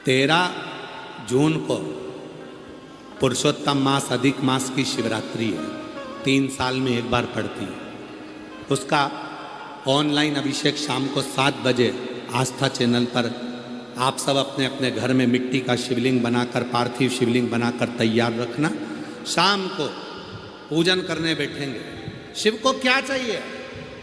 13 जून को पुरुषोत्तम मास अधिक मास की शिवरात्रि है, 3 साल में एक बार पड़ती है। उसका ऑनलाइन अभिषेक शाम को 7 बजे आस्था चैनल पर आप सब अपने अपने घर में मिट्टी का शिवलिंग बनाकर, पार्थिव शिवलिंग बनाकर तैयार रखना। शाम को पूजन करने बैठेंगे। शिव को क्या चाहिए?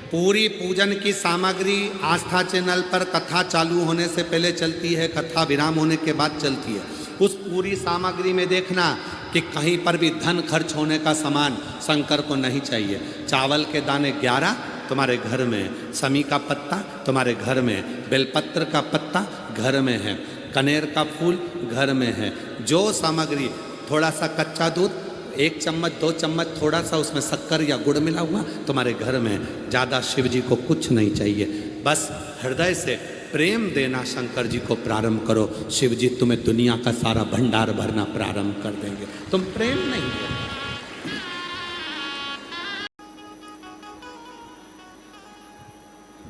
पूरी पूजन की सामग्री आस्था चैनल पर कथा चालू होने से पहले चलती है, कथा विराम होने के बाद चलती है। उस पूरी सामग्री में देखना कि कहीं पर भी धन खर्च होने का सामान शंकर को नहीं चाहिए। चावल के दाने 11 तुम्हारे घर में, समी का पत्ता तुम्हारे घर में, बेलपत्र का पत्ता घर में है, कनेर का फूल घर में है। जो सामग्री, थोड़ा सा कच्चा दूध 1 चम्मच 2 चम्मच, थोड़ा सा उसमें शक्कर या गुड़ मिला हुआ तुम्हारे घर में। ज़्यादा शिव जी को कुछ नहीं चाहिए, बस हृदय से प्रेम देना शंकर जी को प्रारंभ करो। शिव जी तुम्हें दुनिया का सारा भंडार भरना प्रारंभ कर देंगे। तुम प्रेम नहीं दो।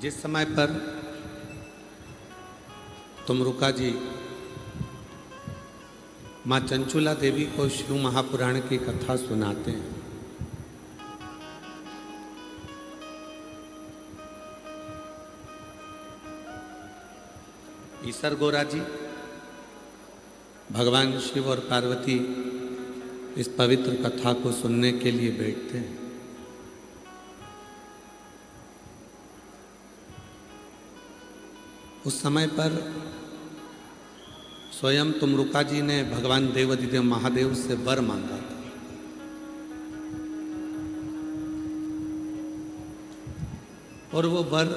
जिस समय पर तुमरुका जी माँ चंचुला देवी को शिव महापुराण की कथा सुनाते हैं, ईसर गोरा जी भगवान शिव और पार्वती इस पवित्र कथा को सुनने के लिए बैठते हैं। उस समय पर स्वयं तुमरुका जी ने भगवान देवाधिदेव महादेव से वर मांगा था। और वो वर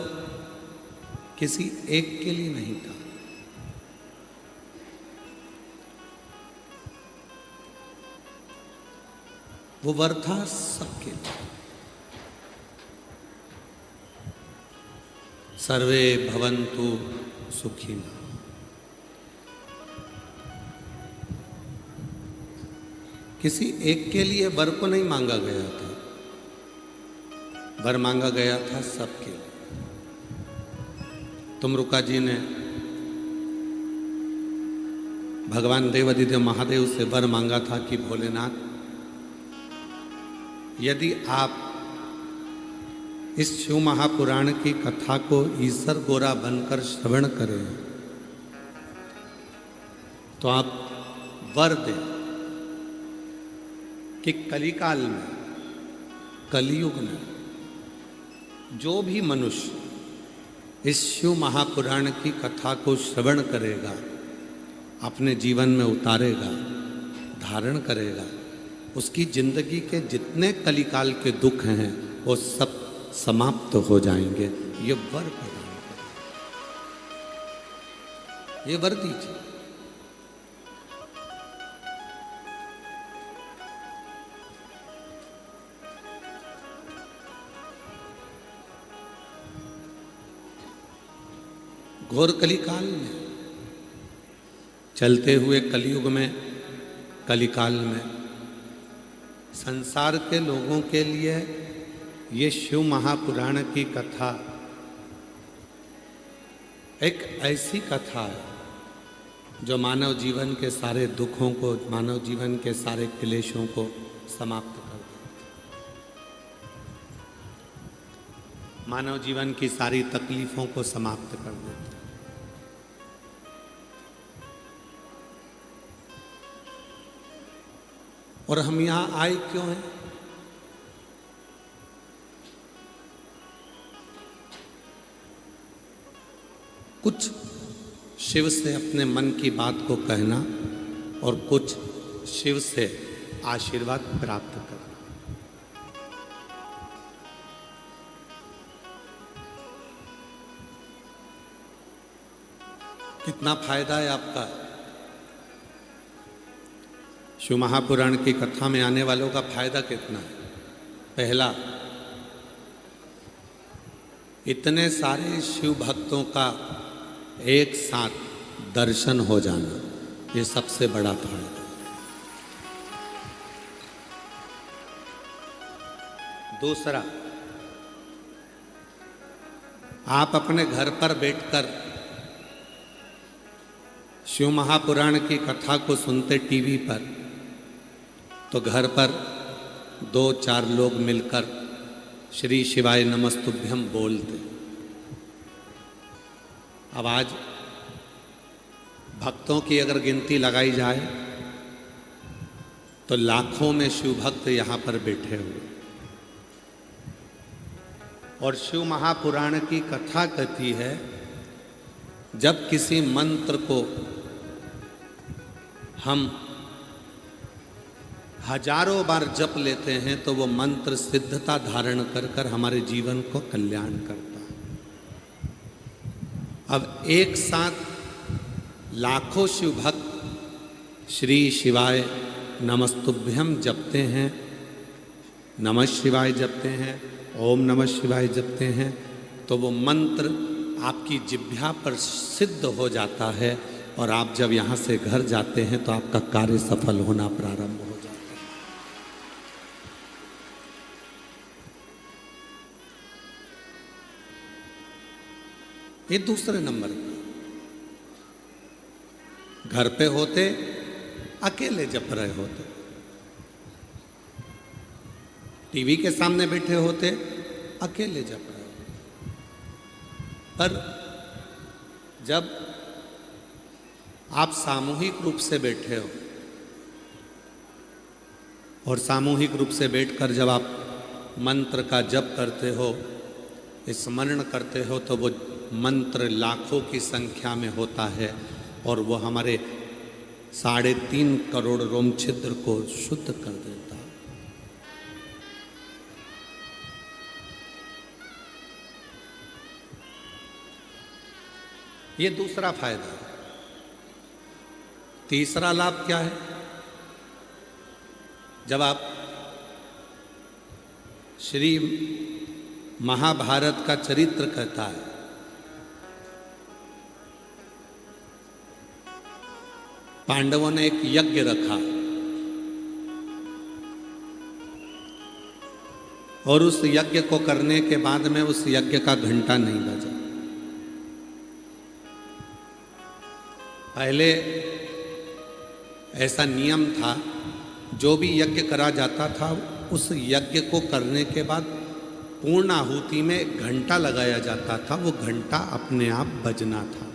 किसी एक के लिए नहीं था, वो वर था सबके लिए। सर्वे भवन्तु सुखिनः। किसी एक के लिए वर को नहीं मांगा गया था, वर मांगा गया था सबके लिए। तुमरुका जी ने भगवान देवाधिदेव महादेव से वर मांगा था कि भोलेनाथ, यदि आप इस शिव महापुराण की कथा को ईसर गोरा बनकर श्रवण करें तो आप वर दें कि कलिकाल में, कलयुग में जो भी मनुष्य इस शिव महापुराण की कथा को श्रवण करेगा, अपने जीवन में उतारेगा, धारण करेगा, उसकी जिंदगी के जितने कलिकाल के दुख हैं वो सब समाप्त हो जाएंगे। ये वर प्रदान करें, ये वर दीजिए। घोर कलिकाल में, चलते हुए कलयुग में, कलिकाल में संसार के लोगों के लिए ये शिव महापुराण की कथा एक ऐसी कथा है जो मानव जीवन के सारे दुखों को, मानव जीवन के सारे क्लेशों को समाप्त कर देती, मानव जीवन की सारी तकलीफों को समाप्त कर देती। और हम यहाँ आए क्यों हैं? कुछ शिव से अपने मन की बात को कहना और कुछ शिव से आशीर्वाद प्राप्त करना। कितना फायदा है आपका? शिव महापुराण की कथा में आने वालों का फायदा कितना है? पहला, इतने सारे शिव भक्तों का एक साथ दर्शन हो जाना, ये सबसे बड़ा फायदा। दूसरा, आप अपने घर पर बैठकर शिव महापुराण की कथा को सुनते टीवी पर तो घर पर 2-4 लोग मिलकर श्री शिवाय नमस्तुभ्यम बोलते। अब आज भक्तों की अगर गिनती लगाई जाए तो लाखों में शिव भक्त यहाँ पर बैठे हुए। और शिव महापुराण की कथा कहती है, जब किसी मंत्र को हम हजारों बार जप लेते हैं तो वो मंत्र सिद्धता धारण कर कर हमारे जीवन को कल्याण करता है। अब एक साथ लाखों शिव भक्त श्री शिवाय नमस्तुभ्यम जपते हैं, नमः शिवाय जपते हैं, ओम नमः शिवाय जपते हैं, तो वो मंत्र आपकी जिह्वा पर सिद्ध हो जाता है और आप जब यहाँ से घर जाते हैं तो आपका कार्य सफल होना प्रारंभ हो जाता है। ये दूसरे नंबर पर घर पे होते अकेले जप रहे होते, टीवी के सामने बैठे होते अकेले जप रहे होते, पर जब आप सामूहिक रूप से बैठे हो और सामूहिक रूप से बैठकर जब आप मंत्र का जप करते हो, स्मरण करते हो, तो वो मंत्र लाखों की संख्या में होता है और वो हमारे 3.5 करोड़ रोम छिद्र को शुद्ध कर देता है। ये दूसरा फायदा है। तीसरा लाभ क्या है? जब आप श्री महाभारत का चरित्र कहता है, पांडवों ने एक यज्ञ रखा और उस यज्ञ को करने के बाद में उस यज्ञ का घंटा नहीं बजा। पहले ऐसा नियम था, जो भी यज्ञ करा जाता था उस यज्ञ को करने के बाद पूर्ण आहुति में घंटा लगाया जाता था। वो घंटा अपने आप बजना था,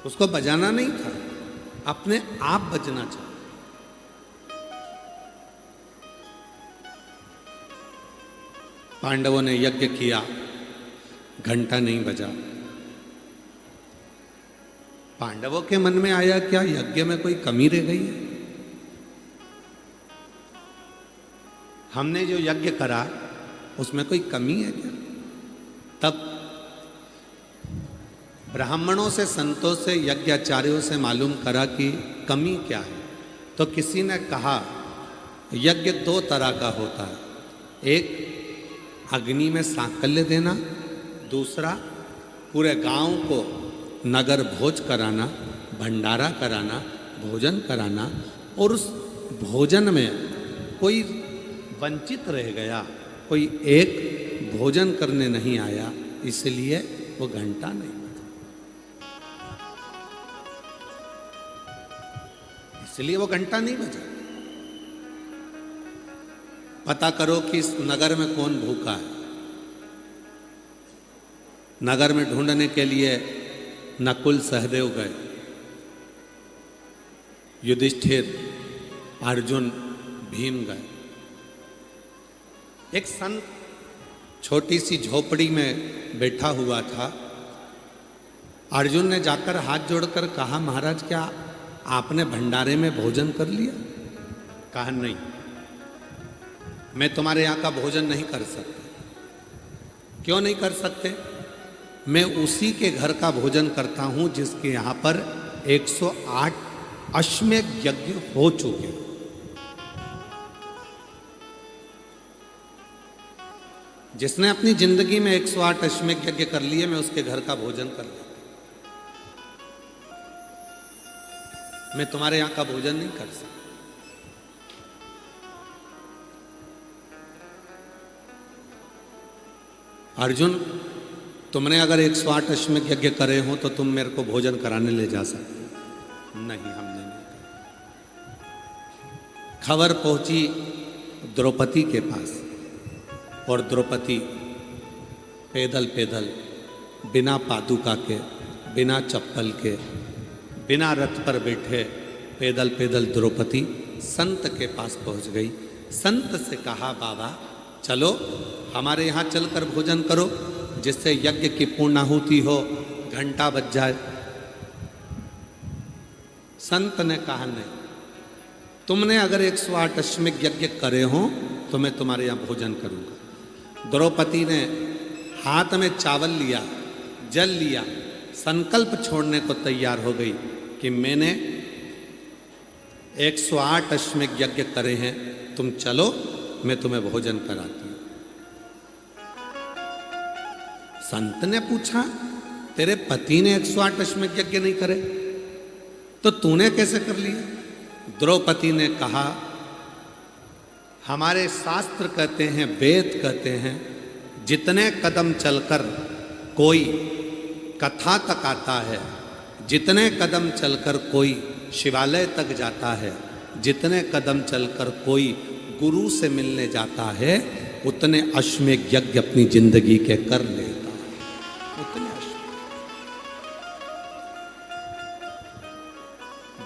उसको बजाना नहीं था, अपने आप बजना चाहिए। पांडवों ने यज्ञ किया, घंटा नहीं बजा। पांडवों के मन में आया, क्या यज्ञ में कोई कमी रह गई है? हमने जो यज्ञ करा उसमें कोई कमी है क्या? तब ब्राह्मणों से, संतों से, यज्ञाचार्यों से मालूम करा कि कमी क्या है। तो किसी ने कहा यज्ञ 2 तरह का होता है, एक अग्नि में सांकल्य देना, दूसरा पूरे गांव को नगर भोज कराना, भंडारा कराना, भोजन कराना, और उस भोजन में कोई वंचित रह गया, कोई एक भोजन करने नहीं आया, इसलिए वो घंटा नहीं बजा। इसलिए वो घंटा नहीं बजा। पता करो कि इस नगर में कौन भूखा है। नगर में ढूंढने के लिए नकुल सहदेव गए, युधिष्ठिर, अर्जुन, भीम गए। एक संत छोटी सी झोपड़ी में बैठा हुआ था। अर्जुन ने जाकर हाथ जोड़कर कहा, महाराज क्या आपने भंडारे में भोजन कर लिया? कहा नहीं, मैं तुम्हारे यहाँ का भोजन नहीं कर सकता। क्यों नहीं कर सकते? मैं उसी के घर का भोजन करता हूं जिसके यहाँ पर 108 अश्वमेध यज्ञ हो चुके। जिसने अपनी जिंदगी में 108 अश्वमेध यज्ञ कर लिए, मैं उसके घर का भोजन कर लेता। मैं तुम्हारे यहां का भोजन नहीं कर सकता। अर्जुन तुमने अगर 108 अश्वमेध यज्ञ करे हो तो तुम मेरे को भोजन कराने ले जा सकते हो। नहीं, हमने नहीं कहा। खबर पहुंची द्रौपदी के पास, और द्रौपदी पैदल पैदल, बिना पादुका के, बिना चप्पल के, बिना रथ पर बैठे, पैदल पैदल द्रौपदी संत के पास पहुंच गई। संत से कहा, बाबा चलो हमारे यहाँ चलकर भोजन करो, जिससे यज्ञ की पूर्णाहुति हो, घंटा बज जाए। संत ने कहा, नहीं, तुमने अगर 108 अश्वमेध यज्ञ करे हो तो मैं तुम्हारे यहाँ भोजन करूँगा। द्रौपदी ने हाथ में चावल लिया, जल लिया, संकल्प छोड़ने को तैयार हो गई कि मैंने 108 अश्वमेध यज्ञ करे हैं, तुम चलो मैं तुम्हें भोजन कराती हूं। संत ने पूछा, तेरे पति ने 108 अश्वमेध यज्ञ नहीं करे तो तूने कैसे कर लिया? द्रौपदी ने कहा, हमारे शास्त्र कहते हैं, वेद कहते हैं, जितने कदम चलकर कोई कथा तक आता है, जितने कदम चलकर कोई शिवालय तक जाता है, जितने कदम चलकर कोई गुरु से मिलने जाता है, उतने अश्वमेध यज्ञ अपनी जिंदगी के कर लेता है। उतने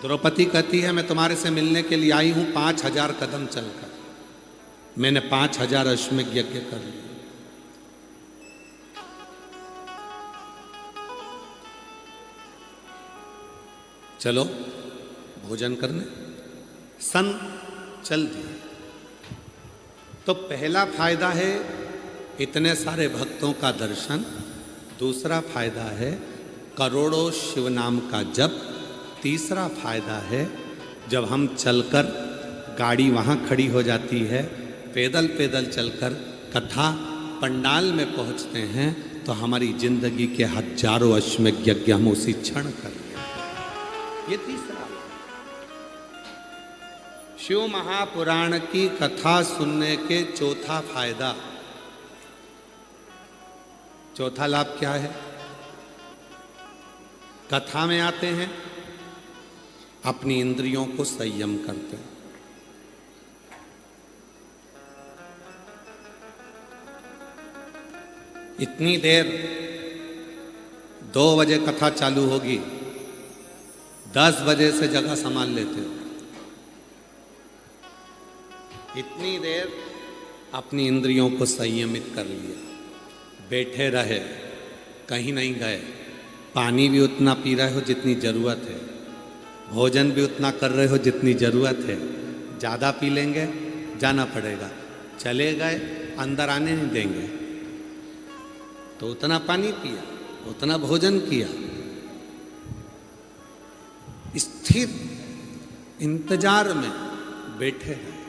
द्रौपदी कहती है, मैं तुम्हारे से मिलने के लिए आई हूं 5000 कदम चलकर, मैंने 5000 अश्वमेध यज्ञ कर लिए। चलो भोजन करने। सन चल दिए। तो पहला फायदा है इतने सारे भक्तों का दर्शन, दूसरा फायदा है करोड़ों शिव नाम का जप, तीसरा फायदा है जब हम चलकर, गाड़ी वहाँ खड़ी हो जाती है, पैदल पैदल चलकर कथा पंडाल में पहुँचते हैं तो हमारी जिंदगी के हजारों अश्वमेध यज्ञ हम उसी क्षण कर लेते। ये तीसरा शिव महापुराण की कथा सुनने के चौथा फायदा, चौथा लाभ क्या है? कथा में आते हैं, अपनी इंद्रियों को संयम करते हैं। इतनी देर 2 बजे कथा चालू होगी, 10 बजे से जगह संभाल लेते हो। इतनी देर अपनी इंद्रियों को संयमित कर लिया, बैठे रहे, कहीं नहीं गए, पानी भी उतना पी रहे हो जितनी ज़रूरत है, भोजन भी उतना कर रहे हो जितनी ज़रूरत है। ज़्यादा पी लेंगे जाना पड़ेगा, चले गए अंदर आने नहीं देंगे, तो उतना पानी पिया, उतना भोजन किया, स्थिर इंतजार में बैठे हैं।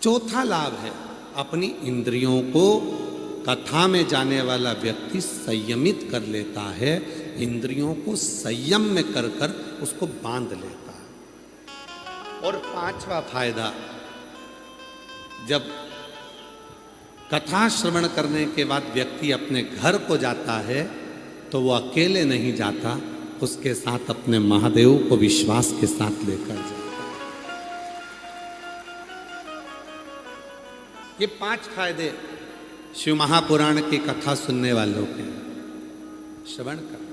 चौथा लाभ है अपनी इंद्रियों को, कथा में जाने वाला व्यक्ति संयमित कर लेता है, इंद्रियों को संयम में कर कर उसको बांध लेता है। और 5वां फायदा, जब कथा श्रवण करने के बाद व्यक्ति अपने घर को जाता है तो वो अकेले नहीं जाता, उसके साथ अपने महादेव को विश्वास के साथ लेकर जाता है। ये 5 फायदे शिव महापुराण की कथा सुनने वालों के, श्रवण कर।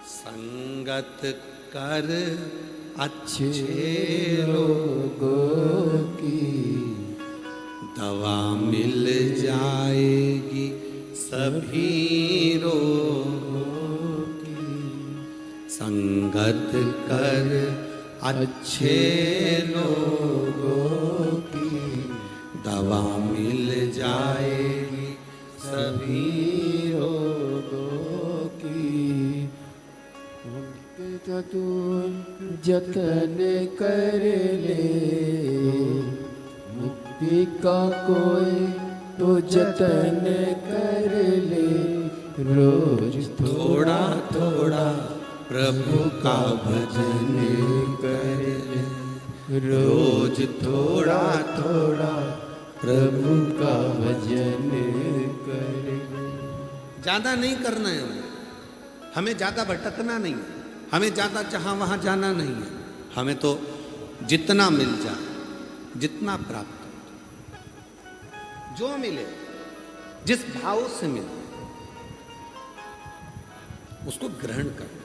संगत कर अच्छे लोगों की, दवा मिल जाएगी सभी रोगों की। संगत कर अच्छे लोगों की, दवा मिल जाएगी सभी रोगों की। उनके तू जतन कर ले, मुक्ति का कोई तो जतन कर ले। रोज थोड़ा थोड़ा प्रभु का भजन कर ले, रोज थोड़ा थोड़ा प्रभु का भजन कर। ज्यादा नहीं करना है हमें ज्यादा भटकना नहीं है, हमें ज्यादा जहां वहां जाना नहीं है, हमें तो जितना मिल जाए, जितना प्राप्त हो, जो मिले, जिस भाव से मिले उसको ग्रहण कर।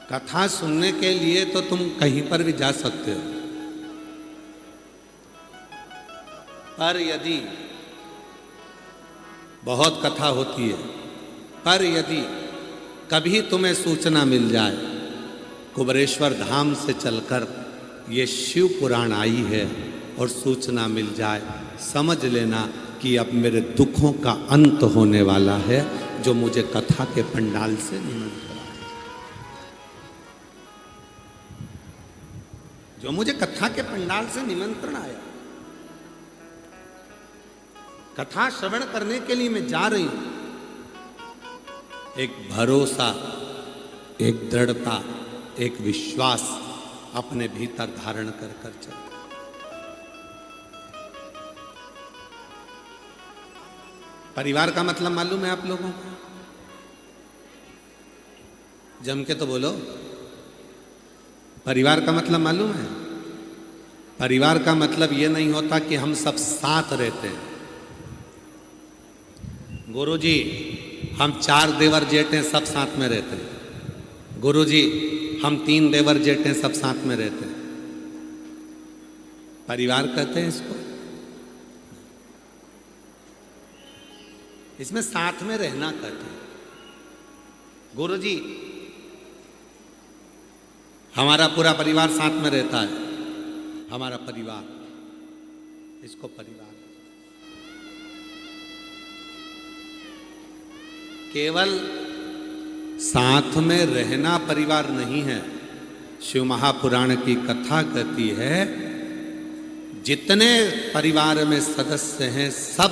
कथा सुनने के लिए तो तुम कहीं पर भी जा सकते हो, पर यदि बहुत कथा होती है, पर यदि कभी तुम्हें सूचना मिल जाए कुबरेश्वर धाम से चलकर ये शिव पुराण आई है और सूचना मिल जाए, समझ लेना कि अब मेरे दुखों का अंत होने वाला है, जो मुझे कथा के पंडाल से निमंत्रण आया, जो मुझे कथा के पंडाल से निमंत्रण आया। कथा श्रवण करने के लिए मैं जा रही हूं, एक भरोसा, एक दृढ़ता, एक विश्वास अपने भीतर धारण कर कर चल। परिवार का मतलब मालूम है आप लोगों को? जम के तो बोलो, परिवार का मतलब मालूम है? परिवार का मतलब ये नहीं होता कि हम सब साथ रहते हैं। गुरुजी हम 4 देवर जेठ हैं, सब साथ में रहते हैं। गुरुजी हम 3 देवर जेठ हैं, सब साथ में रहते हैं। परिवार कहते हैं इसको। इसमें साथ में रहना कहते हैं। गुरुजी हमारा पूरा परिवार साथ में रहता है, हमारा परिवार, इसको परिवार। केवल साथ में रहना परिवार नहीं है। शिव महापुराण की कथा कहती है जितने परिवार में सदस्य हैं सब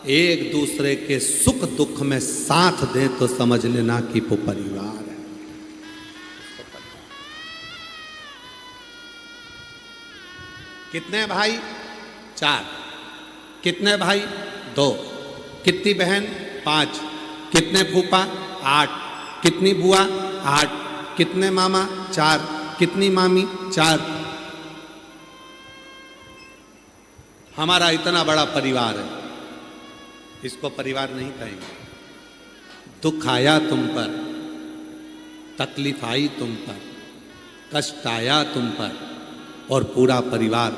एक दूसरे के सुख दुख में साथ दें तो समझ लेना कि वो परिवार है। कितने भाई? 4। कितने भाई? 2। कितनी बहन? 5। कितने फूफा? 8। कितनी बुआ? 8। कितने मामा? 4। कितनी मामी? 4। हमारा इतना बड़ा परिवार है, इसको परिवार नहीं कहेंगे। दुख आया तुम पर, तकलीफ आई तुम पर, कष्ट आया तुम पर, और पूरा परिवार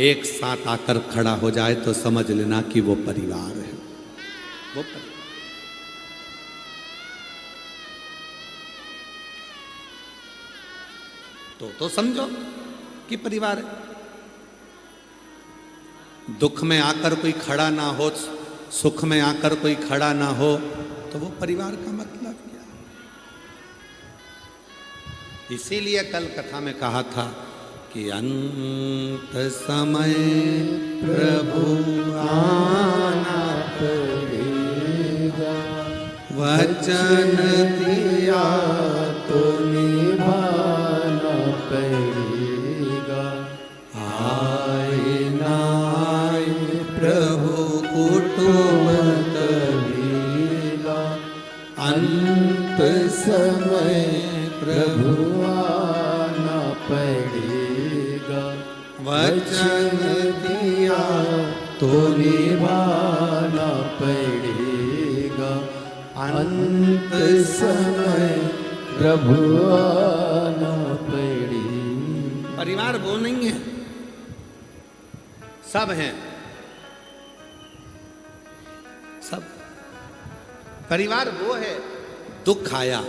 एक साथ आकर खड़ा हो जाए तो समझ लेना कि वो परिवार है, वो परिवार। तो समझो कि परिवार है। दुख में आकर कोई खड़ा ना हो, सुख में आकर कोई खड़ा ना हो, तो वो परिवार का मतलब क्या? इसीलिए कल कथा में कहा था कि अंत समय प्रभु आना पड़ेगा, वचन दिया तो निभाना पड़ेगा। आए ना आए प्रभु कुटुंब कबीला, अंत समय प्रभु आना पड़ेगा, वचन दिया तो निभाना पड़ेगा। अंत समय प्रभु आना पड़ेगा। परिवार वो नहीं है, सब हैं, सब। परिवार वो है, दुख आया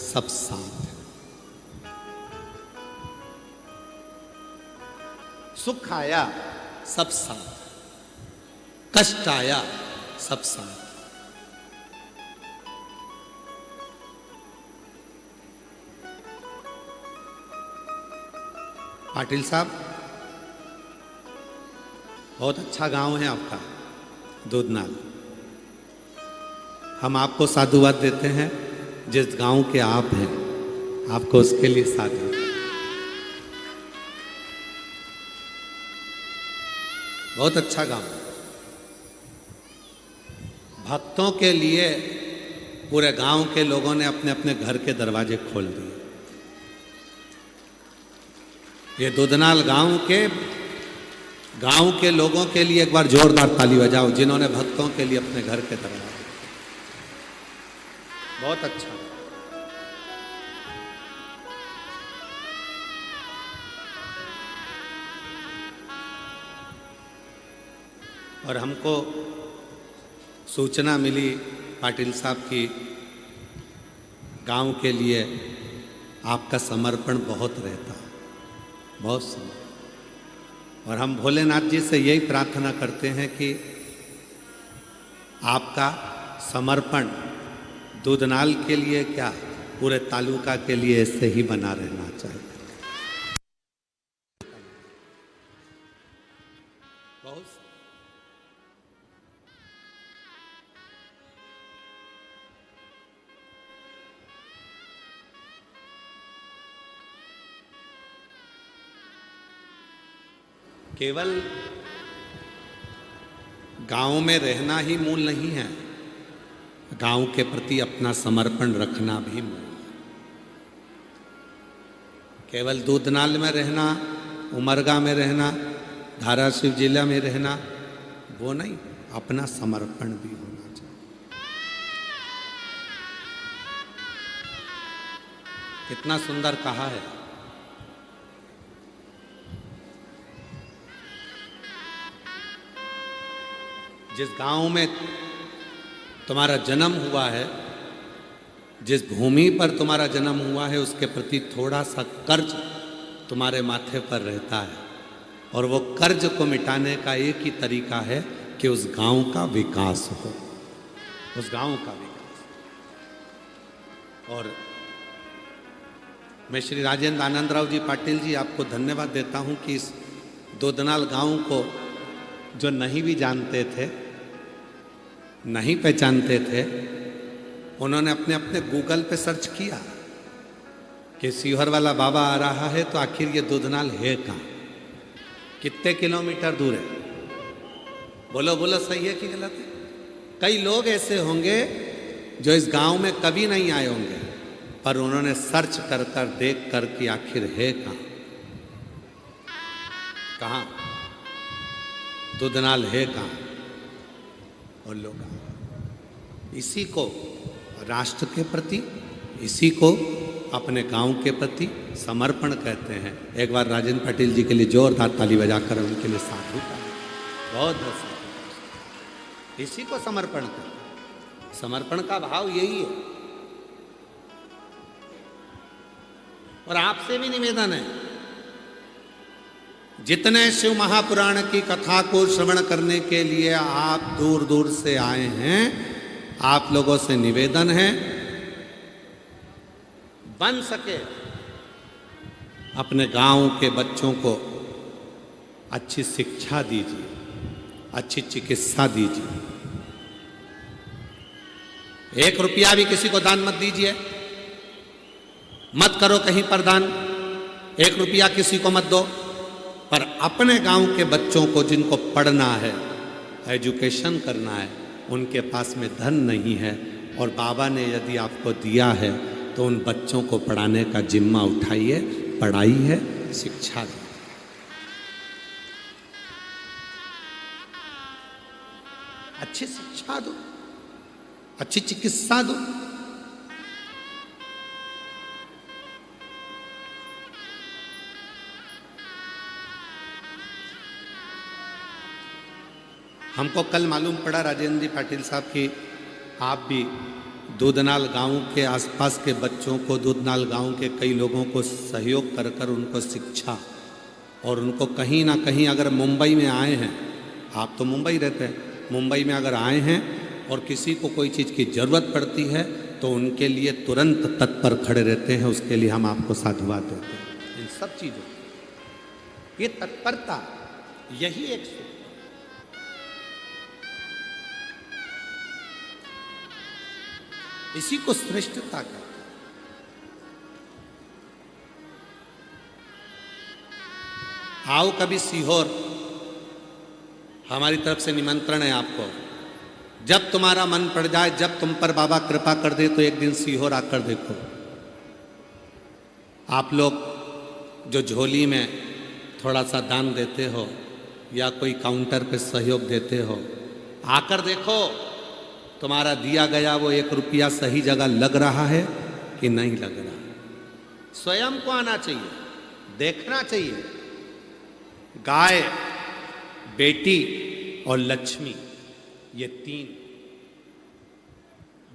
सब साथ है, सुख आया सब साथ, कष्ट आया सब साथ। पाटिल साहब, बहुत अच्छा गांव है आपका दूधनाल, हम आपको साधुवाद देते हैं, जिस गांव के आप हैं आपको उसके लिए साधु। बहुत अच्छा गांव, भक्तों के लिए पूरे गांव के लोगों ने अपने अपने घर के दरवाजे खोल दिए। ये दुधनाल गांव के लोगों के लिए एक बार जोरदार ताली बजाओ, जिन्होंने भक्तों के लिए अपने घर के दरवाजे। बहुत अच्छा। और हमको सूचना मिली पाटिल साहब की गांव के लिए आपका समर्पण बहुत रहता है, बहुत समर्पण। और हम भोलेनाथ जी से यही प्रार्थना करते हैं कि आपका समर्पण दूधनाल के लिए क्या पूरे तालुका के लिए ऐसे ही बना रहना चाहिए। बहुत केवल गांव में रहना ही मूल नहीं है, गांव के प्रति अपना समर्पण रखना भी मूल है। केवल दूधनाल में रहना, उमरगा में रहना, धाराशिव जिला में रहना वो नहीं, अपना समर्पण भी होना चाहिए। कितना सुंदर कहा है। जिस गांव में तुम्हारा जन्म हुआ है, जिस भूमि पर तुम्हारा जन्म हुआ है, उसके प्रति थोड़ा सा कर्ज तुम्हारे माथे पर रहता है, और वो कर्ज को मिटाने का एक ही तरीका है कि उस गांव का विकास हो, उस गांव का विकास। और मैं श्री राजेंद्र आनंदराव जी पाटिल जी आपको धन्यवाद देता हूं कि इस दूधनाल गांव को जो नहीं भी जानते थे, नहीं पहचानते थे, उन्होंने अपने अपने गूगल पे सर्च किया कि सीहोर वाला बाबा आ रहा है, तो आखिर ये दूधनाल है कहाँ, कितने किलोमीटर दूर है। बोलो बोलो, सही है कि गलत है? कई लोग ऐसे होंगे जो इस गांव में कभी नहीं आए होंगे, पर उन्होंने सर्च कर कर देख कर कि आखिर है कहाँ, कहाँ दूधनाल है कहाँ। और लोग इसी को राष्ट्र के प्रति, इसी को अपने गांव के प्रति समर्पण कहते हैं। एक बार राजेंद्र पाटिल जी के लिए जोरदार ताली बजाकर उनके लिए साधु का बहुत बहुत साधु। इसी को समर्पण कहते हैं। समर्पण का भाव यही है। और आपसे भी निवेदन है, जितने शिव महापुराण की कथा को श्रवण करने के लिए आप दूर दूर से आए हैं, आप लोगों से निवेदन है, बन सके अपने गांव के बच्चों को अच्छी शिक्षा दीजिए, अच्छी चिकित्सा दीजिए। 1 रुपया भी किसी को दान मत दीजिए, मत करो कहीं पर दान, 1 रुपया किसी को मत दो, पर अपने गांव के बच्चों को जिनको पढ़ना है, एजुकेशन करना है, उनके पास में धन नहीं है, और बाबा ने यदि आपको दिया है तो उन बच्चों को पढ़ाने का जिम्मा उठाइए, पढ़ाई है, शिक्षा दो। अच्छी शिक्षा दो, अच्छी चिकित्सा दो। हमको कल मालूम पड़ा राजेंद्र जी पाटिल साहब कि आप भी दूधनाल गांव के आसपास के बच्चों को, दूधनाल गांव के कई लोगों को सहयोग कर कर उनको शिक्षा, और उनको कहीं ना कहीं अगर मुंबई में आए हैं, आप तो मुंबई रहते हैं, मुंबई में अगर आए हैं और किसी को कोई चीज़ की ज़रूरत पड़ती है तो उनके लिए तुरंत तत्पर खड़े रहते हैं। उसके लिए हम आपको साधुवाद देते हैं। इन सब चीज़ों, ये तत्परता, यही एक इसी को श्रेष्ठता कहते हैं। आओ कभी सीहोर, हमारी तरफ से निमंत्रण है आपको। जब तुम्हारा मन पड़ जाए, जब तुम पर बाबा कृपा कर दे, तो एक दिन सीहोर आकर देखो। आप लोग जो झोली में थोड़ा सा दान देते हो या कोई काउंटर पे सहयोग देते हो, आकर देखो तुम्हारा दिया गया वो 1 रुपया सही जगह लग रहा है कि नहीं लग रहा। स्वयं को आना चाहिए, देखना चाहिए। गाय, बेटी और लक्ष्मी, ये 3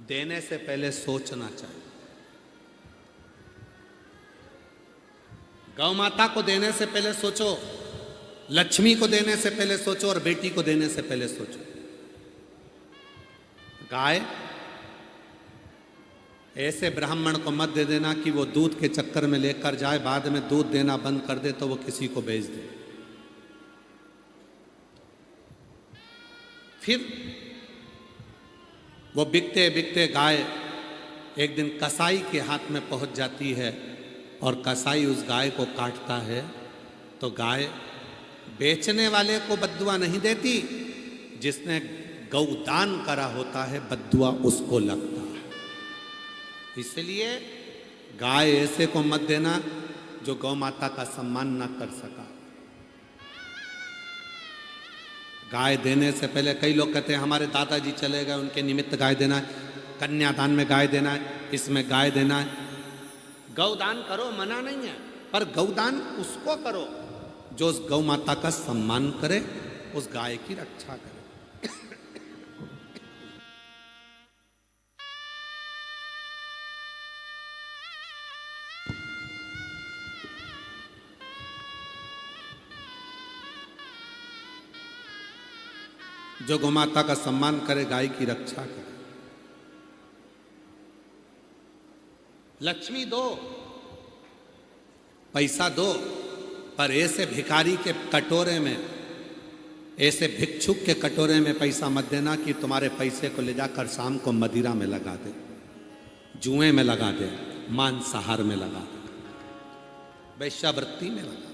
देने से पहले सोचना चाहिए। गौ माता को देने से पहले सोचो, लक्ष्मी को देने से पहले सोचो और बेटी को देने से पहले सोचो। गाय, ऐसे ब्राह्मण को मत दे देना कि वो दूध के चक्कर में लेकर जाए, बाद में दूध देना बंद कर दे तो वो किसी को बेच दे। फिर वो बिकते बिकते गाय एक दिन कसाई के हाथ में पहुंच जाती है और कसाई उस गाय को काटता है, तो गाय बेचने वाले को बद्दुआ नहीं देती, जिसने गौदान करा होता है बद्दुआ उसको लगता है। इसलिए गाय ऐसे को मत देना जो गौ माता का सम्मान न कर सका। गाय देने से पहले कई लोग कहते हैं हमारे दादाजी चले गए, उनके निमित्त गाय देना है, कन्यादान में गाय देना है, इसमें गाय देना है। गौदान करो, मना नहीं है, पर गौदान उसको करो जो उस गौ माता का सम्मान करे, उस गाय की रक्षा करे। जो गौ माता का सम्मान करे, गाय की रक्षा करे। लक्ष्मी दो, पैसा दो, पर ऐसे भिखारी के कटोरे में, ऐसे भिक्षुक के कटोरे में पैसा मत देना कि तुम्हारे पैसे को ले जाकर शाम को मदिरा में लगा दे, जुए में लगा दे, मांसाहार में लगा दे, वैश्यावृत्ति में लगा दे।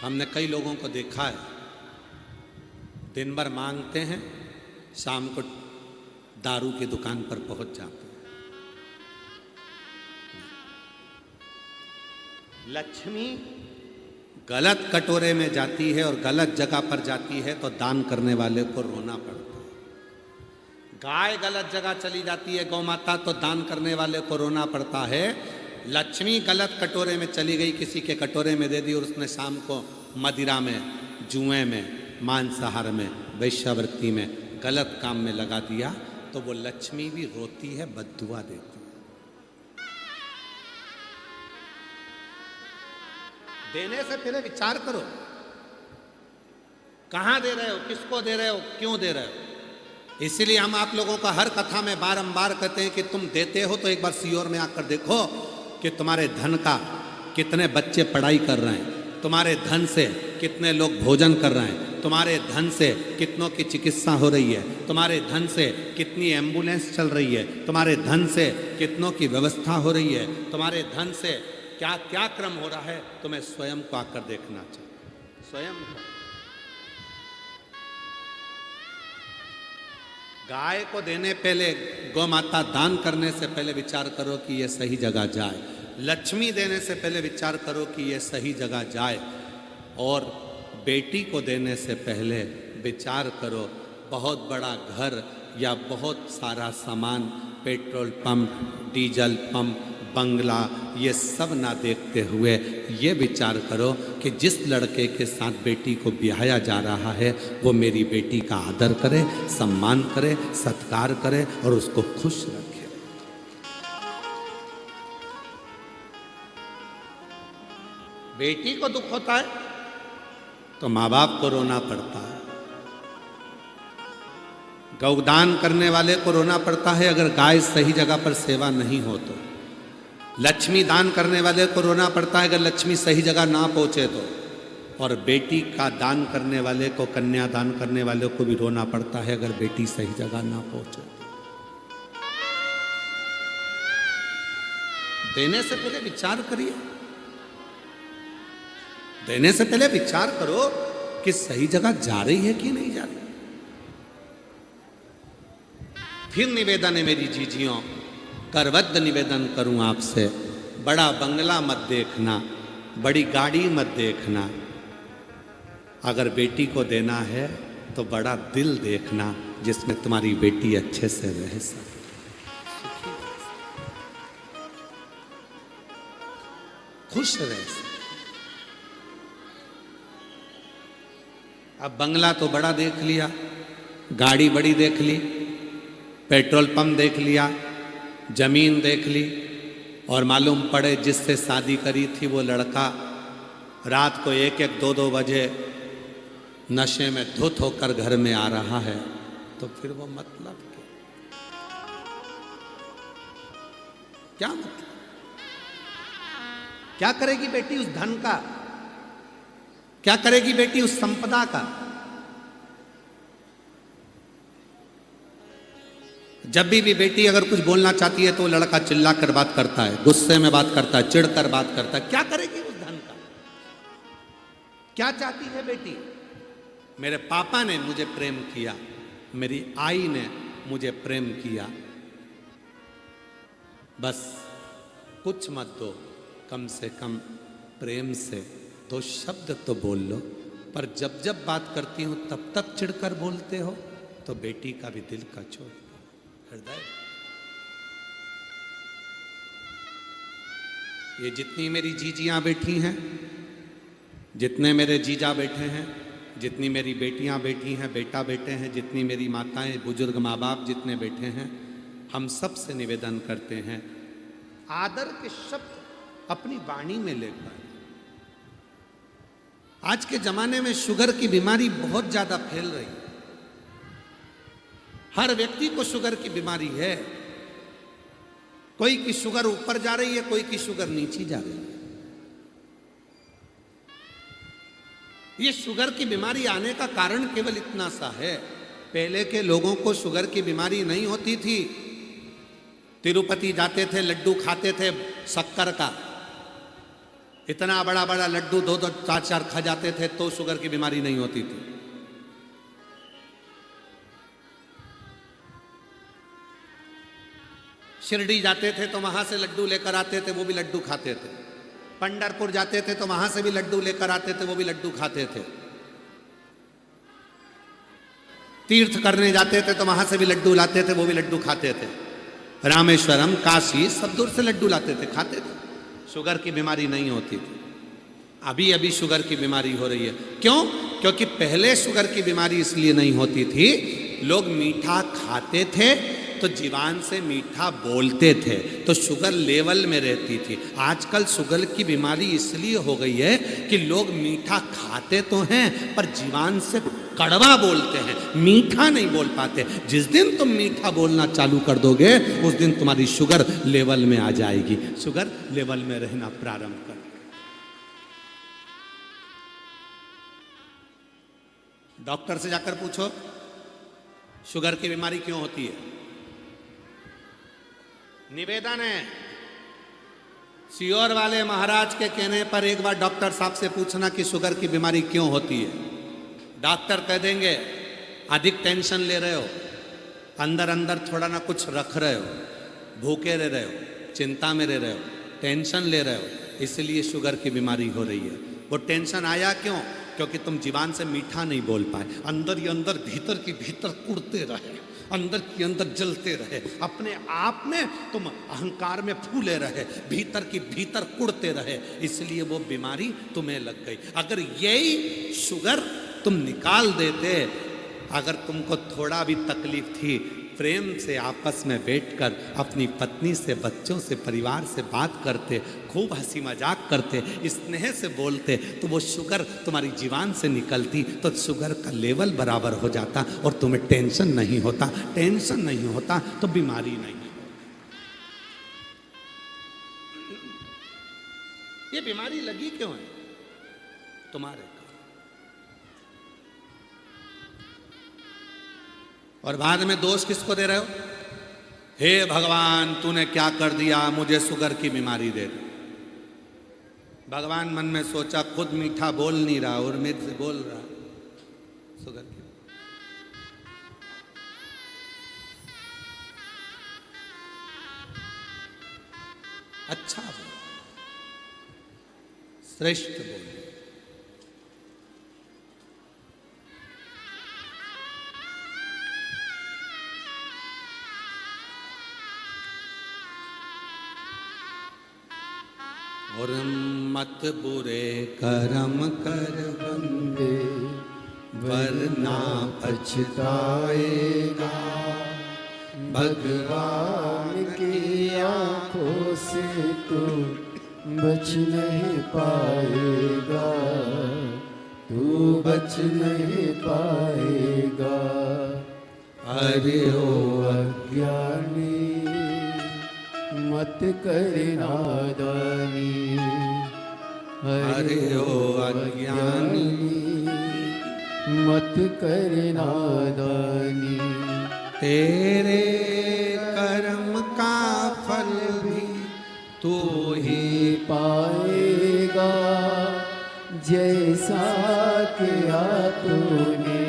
हमने कई लोगों को देखा है, दिन भर मांगते हैं, शाम को दारू की दुकान पर पहुंच जाते हैं। लक्ष्मी गलत कटोरे में जाती है और गलत जगह पर जाती है तो दान करने वाले को रोना पड़ता है। गाय गलत जगह चली जाती है गौ माता, तो दान करने वाले को रोना पड़ता है। लक्ष्मी गलत कटोरे में चली गई, किसी के कटोरे में दे दी और उसने शाम को मदिरा में, जुए में, मांसाहार में, वैश्यावृत्ति में, गलत काम में लगा दिया, तो वो लक्ष्मी भी रोती है, बद्दुआ देती है। देने से पहले विचार करो, कहां दे रहे हो, किसको दे रहे हो, क्यों दे रहे हो। इसीलिए हम आप लोगों का हर कथा में बारंबार कहते हैं कि तुम देते हो तो एक बार सीहोर में आकर देखो कि तुम्हारे धन का कितने बच्चे पढ़ाई कर रहे हैं, तुम्हारे धन से कितने लोग भोजन कर रहे हैं, तुम्हारे धन से कितनों की चिकित्सा हो रही है, तुम्हारे धन से कितनी एम्बुलेंस चल रही है, तुम्हारे धन से कितनों की व्यवस्था हो रही है, तुम्हारे धन से क्या क्या क्रम हो रहा है। तुम्हें स्वयं को आकर देखना चाहिए, स्वयं को। गाय को देने पहले, गौ माता दान करने से पहले विचार करो कि यह सही जगह जाए। लक्ष्मी देने से पहले विचार करो कि यह सही जगह जाए। और बेटी को देने से पहले विचार करो, बहुत बड़ा घर या बहुत सारा सामान, पेट्रोल पंप, डीजल पंप, बंगला, ये सब ना देखते हुए ये विचार करो कि जिस लड़के के साथ बेटी को ब्याया जा रहा है वो मेरी बेटी का आदर करे, सम्मान करे, सत्कार करे और उसको खुश रखे। बेटी को दुख होता है तो माँ बाप को रोना पड़ता है, गौदान करने वाले को रोना पड़ता है अगर गाय सही जगह पर सेवा नहीं हो तो, लक्ष्मी दान करने वाले को रोना पड़ता है अगर लक्ष्मी सही जगह ना पहुंचे तो, और बेटी का दान करने वाले को, कन्या दान करने वाले को भी रोना पड़ता है अगर बेटी सही जगह ना पहुंचे। देने से पहले विचार करिए, देने से पहले विचार करो कि सही जगह जा रही है कि नहीं जा रही। फिर निवेदन है मेरी जीजियों, करबद्ध निवेदन करूं आपसे, बड़ा बंगला मत देखना, बड़ी गाड़ी मत देखना। अगर बेटी को देना है तो बड़ा दिल देखना जिसमें तुम्हारी बेटी अच्छे से रह सके। खुश रह सके। अब बंगला तो बड़ा देख लिया, गाड़ी बड़ी देख ली, पेट्रोल पंप देख लिया, जमीन देख ली, और मालूम पड़े जिससे शादी करी थी वो लड़का रात को 1-1, 2-2 बजे नशे में धुत होकर घर में आ रहा है, तो फिर वो मतलब क्या मतलब? क्या करेगी बेटी उस धन का? क्या करेगी बेटी उस संपदा का? जब भी बेटी अगर कुछ बोलना चाहती है तो वो लड़का चिल्ला कर बात करता है, गुस्से में बात करता है, चिढ़ कर बात करता है। क्या करेगी उस धन का? क्या चाहती है बेटी? मेरे पापा ने मुझे प्रेम किया, मेरी आई ने मुझे प्रेम किया, बस कुछ मत दो, कम से कम प्रेम से 2 शब्द तो बोल लो। पर जब जब बात करती हूं तब तक चिढ़कर बोलते हो, तो बेटी का भी दिल का छोड़ हृदय। ये जितनी मेरी जीजियां बैठी हैं, जितने मेरे जीजा बैठे हैं, जितनी मेरी बेटियां बैठी हैं, बेटा बैठे हैं, जितनी मेरी माताएं, बुजुर्ग माँ बाप जितने बैठे हैं, हम सब से निवेदन करते हैं, आदर के शब्द अपनी वाणी में लेकर। आज के जमाने में शुगर की बीमारी बहुत ज्यादा फैल रही है। हर व्यक्ति को शुगर की बीमारी है। कोई की शुगर ऊपर जा रही है, कोई की शुगर नीचे जा रही है। ये शुगर की बीमारी आने का कारण केवल इतना सा है, पहले के लोगों को शुगर की बीमारी नहीं होती थी। तिरुपति जाते थे, लड्डू खाते थे शक्कर का, इतना बड़ा बड़ा लड्डू 2-2, 4-4 खा जाते थे तो शुगर की बीमारी नहीं होती थी। शिरडी जाते थे तो वहां से लड्डू लेकर आते थे, वो भी लड्डू खाते थे। पंढरपुर जाते थे तो वहां से भी लड्डू लेकर आते थे, वो भी लड्डू खाते थे। तीर्थ करने जाते थे तो वहां से भी लड्डू लाते थे, वो भी लड्डू खाते थे। रामेश्वरम, काशी, सब दूर से लड्डू लाते थे, खाते थे। शुगर की बीमारी नहीं होती थी। अभी अभी शुगर की बीमारी हो रही है। क्यों? क्योंकि पहले शुगर की बीमारी इसलिए नहीं होती थी, लोग मीठा खाते थे तो जीवान से मीठा बोलते थे, तो शुगर लेवल में रहती थी। आजकल शुगर की बीमारी इसलिए हो गई है कि लोग मीठा खाते तो हैं पर जीवान से कड़वा बोलते हैं, मीठा नहीं बोल पाते। जिस दिन तुम मीठा बोलना चालू कर दोगे उस दिन तुम्हारी शुगर लेवल में आ जाएगी। शुगर लेवल में रहना प्रारंभ कर। डॉक्टर से जाकर पूछो शुगर की बीमारी क्यों होती है। निवेदन है, सीहोर वाले महाराज के कहने पर एक बार डॉक्टर साहब से पूछना कि शुगर की बीमारी क्यों होती है। डॉक्टर कह देंगे अधिक टेंशन ले रहे हो, अंदर अंदर थोड़ा ना कुछ रख रहे हो, भूखे रह रहे हो, चिंता में रह रहे हो, टेंशन ले रहे हो, इसलिए शुगर की बीमारी हो रही है। वो टेंशन आया क्यों? क्योंकि तुम जीवान से मीठा नहीं बोल पाए, अंदर ही अंदर भीतर की भीतर कुड़ते रहे, अंदर की अंदर जलते रहे, अपने आप में तुम अहंकार में फूले रहे, भीतर की भीतर कुड़ते रहे, इसलिए वो बीमारी तुम्हें लग गई। अगर यही शुगर तुम निकाल देते, अगर तुमको थोड़ा भी तकलीफ थी, प्रेम से आपस में बैठकर अपनी पत्नी से, बच्चों से, परिवार से बात करते, खूब हंसी मजाक करते, स्नेह से बोलते, तो वो शुगर तुम्हारी जीवान से निकलती तो शुगर का लेवल बराबर हो जाता और तुम्हें टेंशन नहीं होता। टेंशन नहीं होता तो बीमारी नहीं होती। ये बीमारी लगी क्यों है? तुम्हारे कारण। और बाद में दोष किसको दे रहे हो? हे भगवान तूने क्या कर दिया, मुझे शुगर की बीमारी दे दी। भगवान मन में सोचा खुद मीठा बोल नहीं रहा और मेरे से बोल रहा शुगर की। अच्छा बोल, श्रेष्ठ बोल। और मत बुरे कर्म कर बंदे वरना पछताएगा, भगवान की आंखों से तू बच नहीं पाएगा, तू बच नहीं पाएगा। अरे ओ अज्ञानी मत कर नादानी, अरे ओ अज्ञानी मत कर नादानी। तेरे कर्म का फल भी तू ही पाएगा, जैसा किया तूने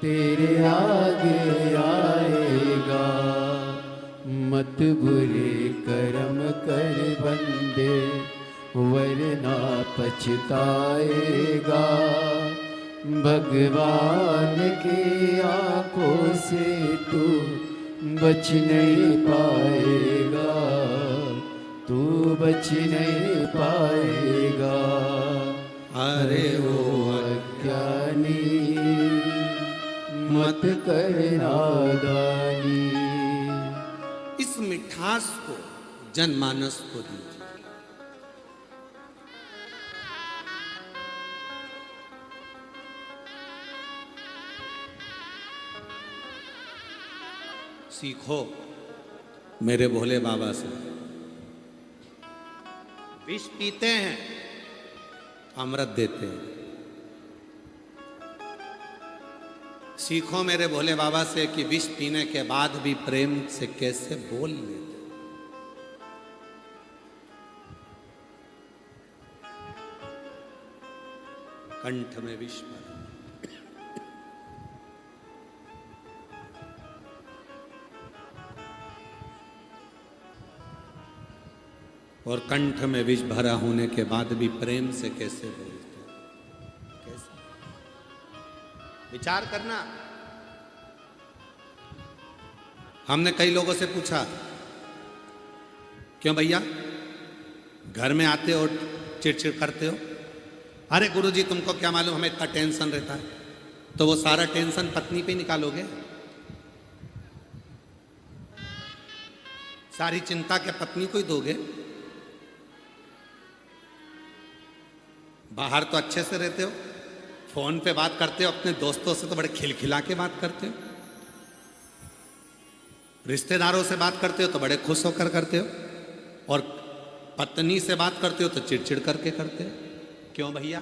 तेरे आगे आएगा। मत बुरे कर्म कर बंदे वरना पछताएगा, भगवान की आंखों से तू बच नहीं पाएगा, तू बच नहीं पाएगा। अरे ओ अज्ञानी मत कर नादानी। इस मिठास को जनमानस को दीजिए। सीखो मेरे भोले बाबा से। विष पीते हैं अमृत देते हैं। सीखो मेरे भोले बाबा से कि विष पीने के बाद भी प्रेम से कैसे बोल लेते। कंठ में विष भरा, और कंठ में विष भरा होने के बाद भी प्रेम से कैसे बोलते, कैसे? विचार करना। हमने कई लोगों से पूछा, क्यों भैया घर में आते हो चिड़चिड़ करते हो? अरे गुरुजी तुमको क्या मालूम हमें इतना टेंशन रहता है। तो वो सारा टेंशन पत्नी पे निकालोगे? सारी चिंता क्या पत्नी को ही दोगे? बाहर तो अच्छे से रहते हो, फोन पे बात करते हो अपने दोस्तों से तो बड़े खिलखिला के बात करते हो, रिश्तेदारों से बात करते हो तो बड़े खुश होकर करते हो, और पत्नी से बात करते हो तो चिड़चिड़ करके करते हो। क्यों भैया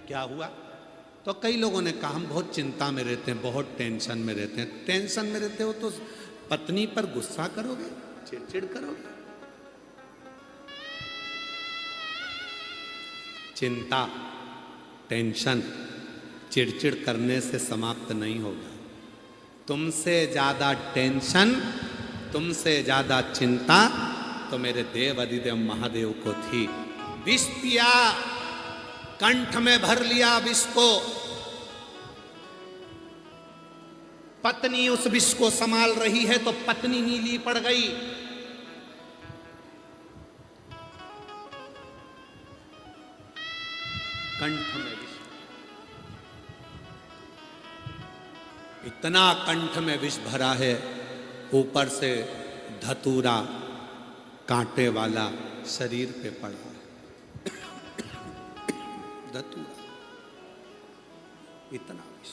क्या हुआ? तो कई लोगों ने कहा हम बहुत चिंता में रहते हैं, बहुत टेंशन में रहते हैं। टेंशन में रहते हो तो पत्नी पर गुस्सा करोगे, चिड़चिड़ करोगे? चिंता टेंशन चिड़चिड़ करने से समाप्त नहीं होगा। तुमसे ज्यादा टेंशन, तुमसे ज्यादा चिंता तो मेरे देव अधिदेव महादेव को थी। विष पिया, कंठ में भर लिया विष को, पत्नी उस विष को संभाल रही है तो पत्नी नीली पड़ गई। कंठ में विष, इतना कंठ में विष भरा है, ऊपर से धतूरा कांटे वाला शरीर पे पड़ा है। धतूरा, इतना विष।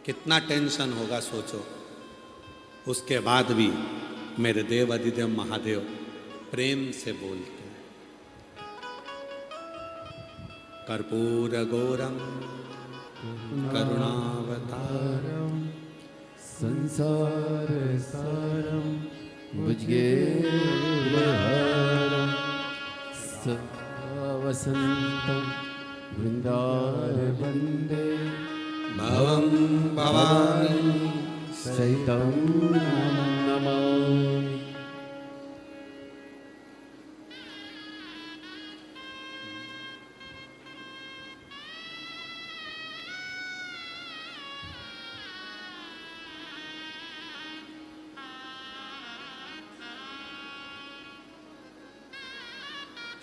कितना टेंशन होगा सोचो। उसके बाद भी मेरे देव अधिदेव महादेव प्रेम से बोलते हैं। कर्पूरगौरं करुणावतारं संसार सारं भुजगेन्द्रहारं सदा वसन्तं वृन्दारवन्दे भवं भवानी सहितं नमामि।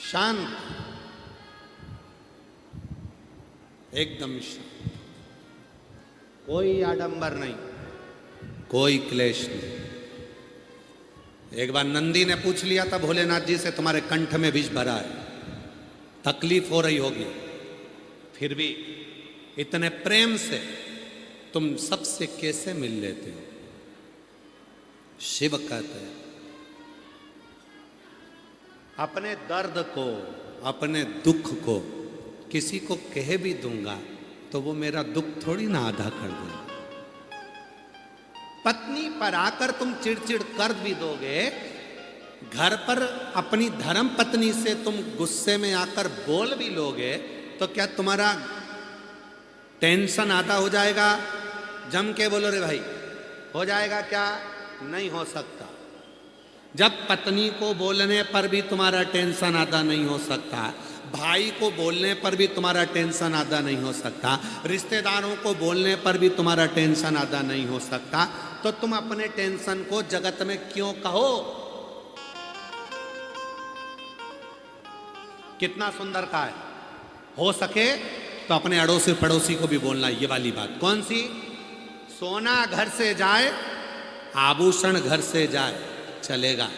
शांत, एकदम शांत, कोई आडंबर नहीं, कोई क्लेश नहीं। एक बार नंदी ने पूछ लिया था भोलेनाथ जी से, तुम्हारे कंठ में विष भरा है, तकलीफ हो रही होगी, फिर भी इतने प्रेम से तुम सबसे कैसे मिल लेते हो? शिव कहते हैं अपने दर्द को, अपने दुख को किसी को कह भी दूंगा तो वो मेरा दुख थोड़ी ना आधा कर देगा। पत्नी पर आकर तुम चिड़चिड़ कर भी दोगे, घर पर अपनी धर्म पत्नी से तुम गुस्से में आकर बोल भी लोगे, तो क्या तुम्हारा टेंशन आधा हो जाएगा? जम के बोलो रे भाई, हो जाएगा क्या? नहीं हो सकता। जब पत्नी को बोलने पर भी तुम्हारा टेंशन आधा नहीं हो सकता, भाई को बोलने पर भी तुम्हारा टेंशन आधा नहीं हो सकता, रिश्तेदारों को बोलने पर भी तुम्हारा टेंशन आधा नहीं हो सकता, तो तुम अपने टेंशन को जगत में क्यों कहो? कितना सुंदर कहा है। हो सके तो अपने अड़ोसी पड़ोसी को भी बोलना ये वाली बात। कौन सी? सोना घर से जाए, आभूषण घर से जाए, चलेगा।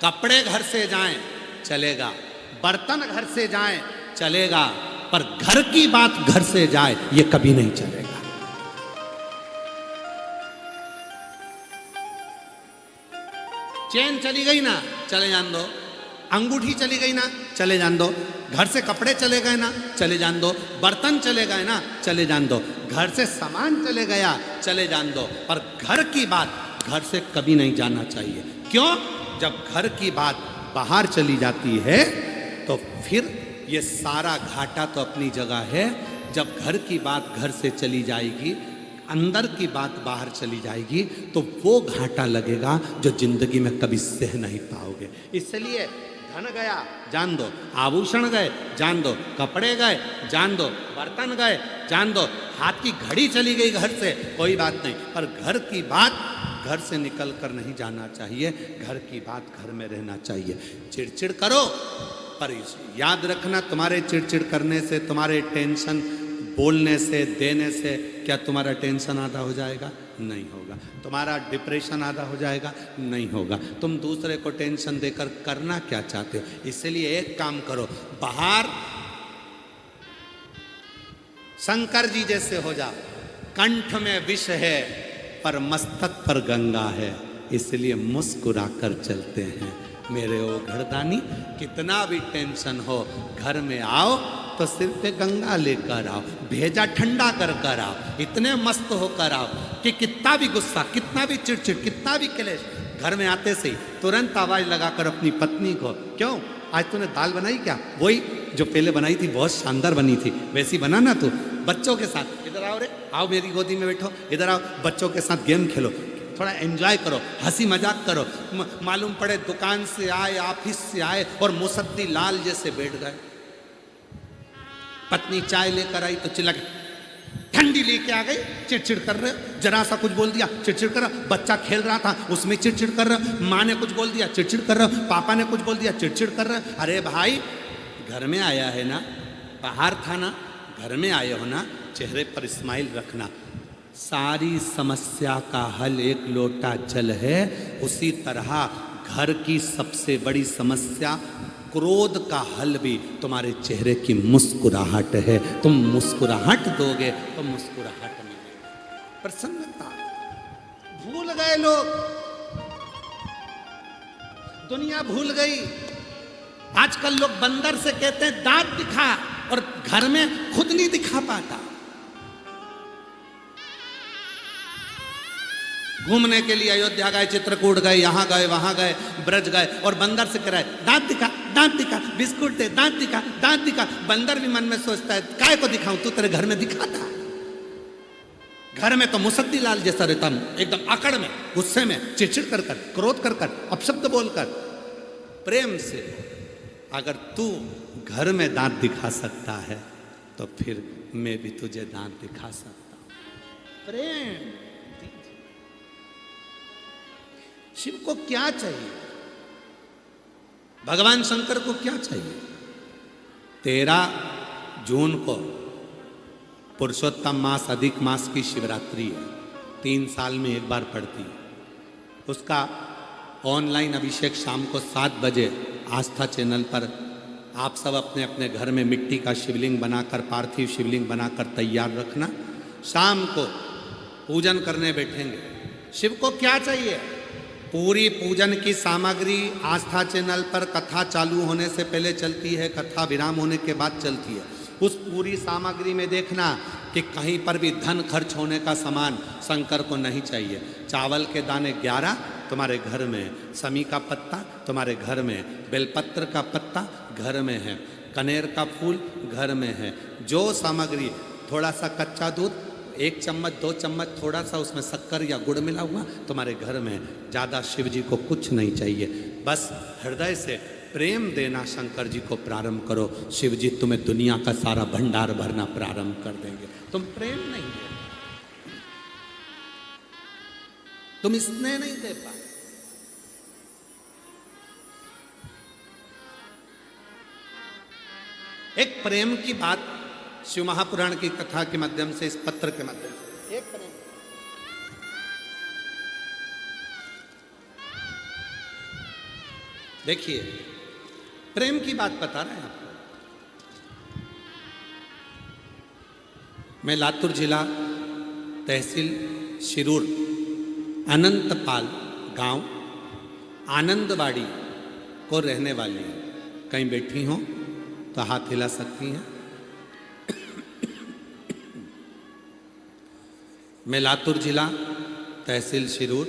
कपड़े घर से जाएं, चलेगा। बर्तन घर से जाएं, चलेगा। पर घर की बात घर से जाए, ये कभी नहीं चलेगा। चेन चली गई ना, चले जान दो। अंगूठी चली गई ना, चले जान दो। घर से कपड़े चले गए ना, चले जान दो। बर्तन चले गए ना, चले जान दो। घर से सामान चले गया, चले जान दो। पर घर की बात घर से कभी नहीं जाना चाहिए। क्यों? जब घर की बात बाहर चली जाती है तो फिर ये सारा घाटा तो अपनी जगह है। जब घर की बात घर से चली जाएगी, अंदर की बात बाहर चली जाएगी, तो वो घाटा लगेगा जो जिंदगी में कभी सह नहीं पाओगे। इसलिए धन गया जान दो, आभूषण गए जान दो, कपड़े गए जान दो, बर्तन गए जान दो, हाथ की घड़ी चली गई घर से, कोई बात नहीं। पर घर की बात घर से निकल कर नहीं जाना चाहिए। घर की बात घर में रहना चाहिए। चिड़चिड़ करो, पर याद रखना, तुम्हारे चिड़चिड़ करने से, तुम्हारे टेंशन बोलने से, देने से क्या तुम्हारा टेंशन आधा हो जाएगा? नहीं होगा। तुम्हारा डिप्रेशन आधा हो जाएगा? नहीं होगा। तुम दूसरे को टेंशन देकर करना क्या चाहते हो? इसलिए एक काम करो, बाहर शंकर जी जैसे हो जाओ। कंठ में विष है पर मस्तक पर गंगा है, इसलिए मुस्कुरा कर चलते हैं। मेरे ओ घरदानी, कितना भी टेंशन हो, घर में आओ तो सिर पे गंगा लेकर आओ, भेजा ठंडा कर कर आओ, इतने मस्त होकर आओ कि कितना भी गुस्सा, कितना भी चिड़चिड़, कितना भी क्लेश, घर में आते से ही तुरंत आवाज लगाकर अपनी पत्नी को, क्यों आज तूने दाल बनाई क्या? वही जो पहले बनाई थी, बहुत शानदार बनी थी, वैसी बनाना तू। बच्चों के साथ इधर आओ रे, आओ मेरी गोदी में बैठो, इधर आओ, बच्चों के साथ गेम खेलो, थोड़ा एंजॉय करो, हंसी मजाक करो। मालूम पड़े दुकान से आए, ऑफिस से आए और मुसद्दी लाल जैसे बैठ गए। पत्नी चाय लेकर आई तो चिल्ला के, ठंडी लेके आ गई, चिड़चिड़ कर रहे हो। जरा सा कुछ बोल दिया, चिड़चिड़ कर रहा। बच्चा खेल रहा था, उसमें चिड़चिड़ कर रहा। माँ ने कुछ बोल दिया, चिड़चिड़ कर रहा। पापा ने कुछ बोल दिया, चिड़चिड़ कर रहा। अरे भाई, घर में आया है ना, बाहर था ना, घर में आए हो ना, चेहरे पर स्माइल रखना। सारी समस्या का हल एक लोटा जल है। उसी तरह घर की सबसे बड़ी समस्या क्रोध का हल भी तुम्हारे चेहरे की मुस्कुराहट है। तुम मुस्कुराहट दोगे तो मुस्कुराहट मिलेगी, प्रसन्नता। भूल गए लोग, दुनिया भूल गई। आजकल लोग बंदर से कहते हैं दांत दिखा, और घर में खुद नहीं दिखा पाता। घूमने के लिए अयोध्या गए, चित्रकूट गए, यहां गए, वहां गए, ब्रज गए, और बंदर से कह रहा है दांत दिखा, दांत दिखा, बिस्कुट दे, दांत दिखा, दांत दिखा। बंदर भी मन में सोचता है काय को दिखाऊं, तू तेरे घर में दिखाता। घर में तो मुसद्दी लाल जैसा रहता हूं, एकदम आकड़ में, गुस्से में, चिड़चिड़ कर कर, क्रोध कर कर, अपशब्द बोलकर। प्रेम से अगर तू घर में दांत दिखा सकता है तो फिर मैं भी तुझे दांत दिखा सकता हूं। प्रेम। शिव को क्या चाहिए, भगवान शंकर को क्या चाहिए? 13 जून को पुरुषोत्तम मास अधिक मास की शिवरात्रि है, 3 साल में एक बार पड़ती है। उसका ऑनलाइन अभिषेक शाम को 7 बजे आस्था चैनल पर आप सब अपने अपने घर में मिट्टी का शिवलिंग बनाकर, पार्थिव शिवलिंग बनाकर तैयार रखना। शाम को पूजन करने बैठेंगे। शिव को क्या चाहिए? पूरी पूजन की सामग्री आस्था चैनल पर कथा चालू होने से पहले चलती है, कथा विराम होने के बाद चलती है। उस पूरी सामग्री में देखना कि कहीं पर भी धन खर्च होने का सामान शंकर को नहीं चाहिए। चावल के दाने 11 तुम्हारे घर में, समी का पत्ता तुम्हारे घर में, बेलपत्र का पत्ता घर में है, कनेर का फूल घर में है। जो सामग्री, थोड़ा सा कच्चा दूध, 1 चम्मच 2 चम्मच, थोड़ा सा उसमें शक्कर या गुड़ मिला हुआ तुम्हारे घर में। ज़्यादा शिव जी को कुछ नहीं चाहिए, बस हृदय से प्रेम देना शंकर जी को प्रारंभ करो। शिव जी तुम्हें दुनिया का सारा भंडार भरना प्रारंभ कर देंगे। तुम प्रेम नहीं दे, तुम स्नेह नहीं दे पाए। एक प्रेम की बात शिव महापुराण की कथा के माध्यम से, इस पत्र के माध्यम से, एक प्रेम। देखिए, प्रेम की बात बता रहे हैं आपको। मैं लातूर जिला, तहसील शिरूर, अनंतपाल गांव आनंदवाड़ी को रहने वाली हूं। कहीं बैठी हो तो हाथ हिला सकती हैं। मैं लातूर जिला, तहसील शिरूर,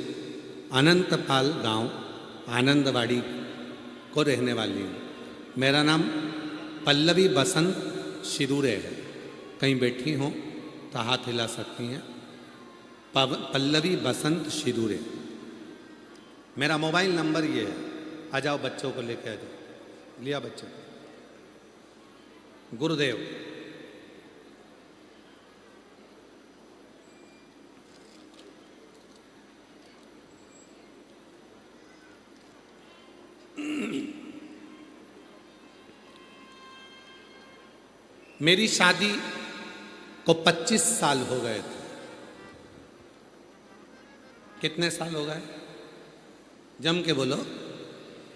अनंतपाल गांव आनंदवाड़ी को रहने वाली हूँ। मेरा नाम पल्लवी बसंत शिरूरे है। कहीं बैठी हो तो हाथ हिला सकती हैं। पल्लवी बसंत शिरूरे। मेरा मोबाइल नंबर ये है। आ जाओ, बच्चों को लेके आ जाओ। लिया बच्चों? गुरुदेव। मेरी शादी को 25 साल हो गए थे। कितने साल हो गए? जम के बोलो।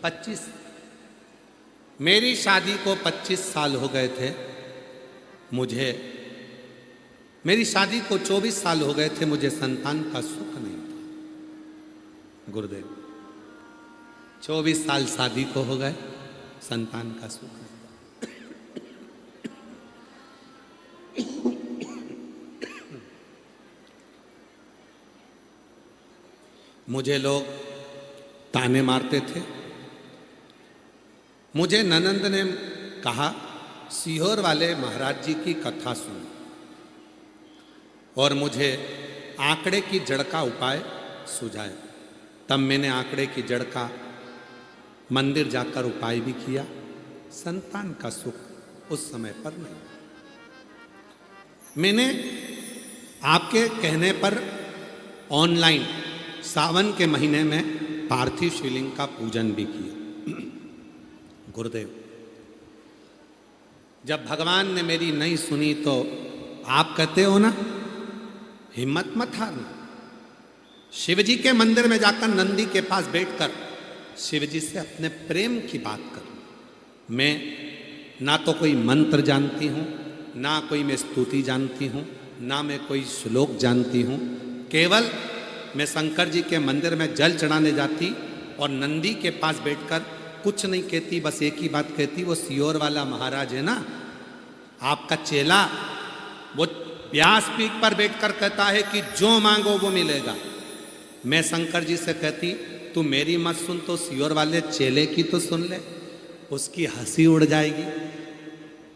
25। मेरी शादी को 25 साल हो गए थे। मेरी शादी को 24 साल हो गए थे। मुझे संतान का सुख नहीं था। गुरुदेव, 24 साल शादी को हो गए, संतान का सुख नहीं। मुझे लोग ताने मारते थे। मुझे ननंद ने कहा, सीहोर वाले महाराज जी की कथा सुन, और मुझे आंकड़े की जड़ का उपाय सुझाए। तब मैंने आंकड़े की जड़ का मंदिर जाकर उपाय भी किया। संतान का सुख उस समय पर नहीं। मैंने आपके कहने पर ऑनलाइन सावन के महीने में पार्थिव शिवलिंग का पूजन भी किया। गुरुदेव, जब भगवान ने मेरी नहीं सुनी तो आप कहते हो ना, हिम्मत मत हारना। शिव जी के मंदिर में जाकर नंदी के पास बैठकर शिव जी से अपने प्रेम की बात करो। मैं ना तो कोई मंत्र जानती हूँ, ना कोई मैं स्तुति जानती हूँ, ना मैं कोई श्लोक जानती हूँ। केवल मैं शंकर जी के मंदिर में जल चढ़ाने जाती और नंदी के पास बैठकर कुछ नहीं कहती, बस एक ही बात कहती, वो सियोर वाला महाराज है ना, आपका चेला वो व्यास पीठ पर बैठकर कहता है कि जो मांगो वो मिलेगा। मैं शंकर जी से कहती तू मेरी मत सुन तो सियोर वाले चेले की तो सुन ले, उसकी हंसी उड़ जाएगी,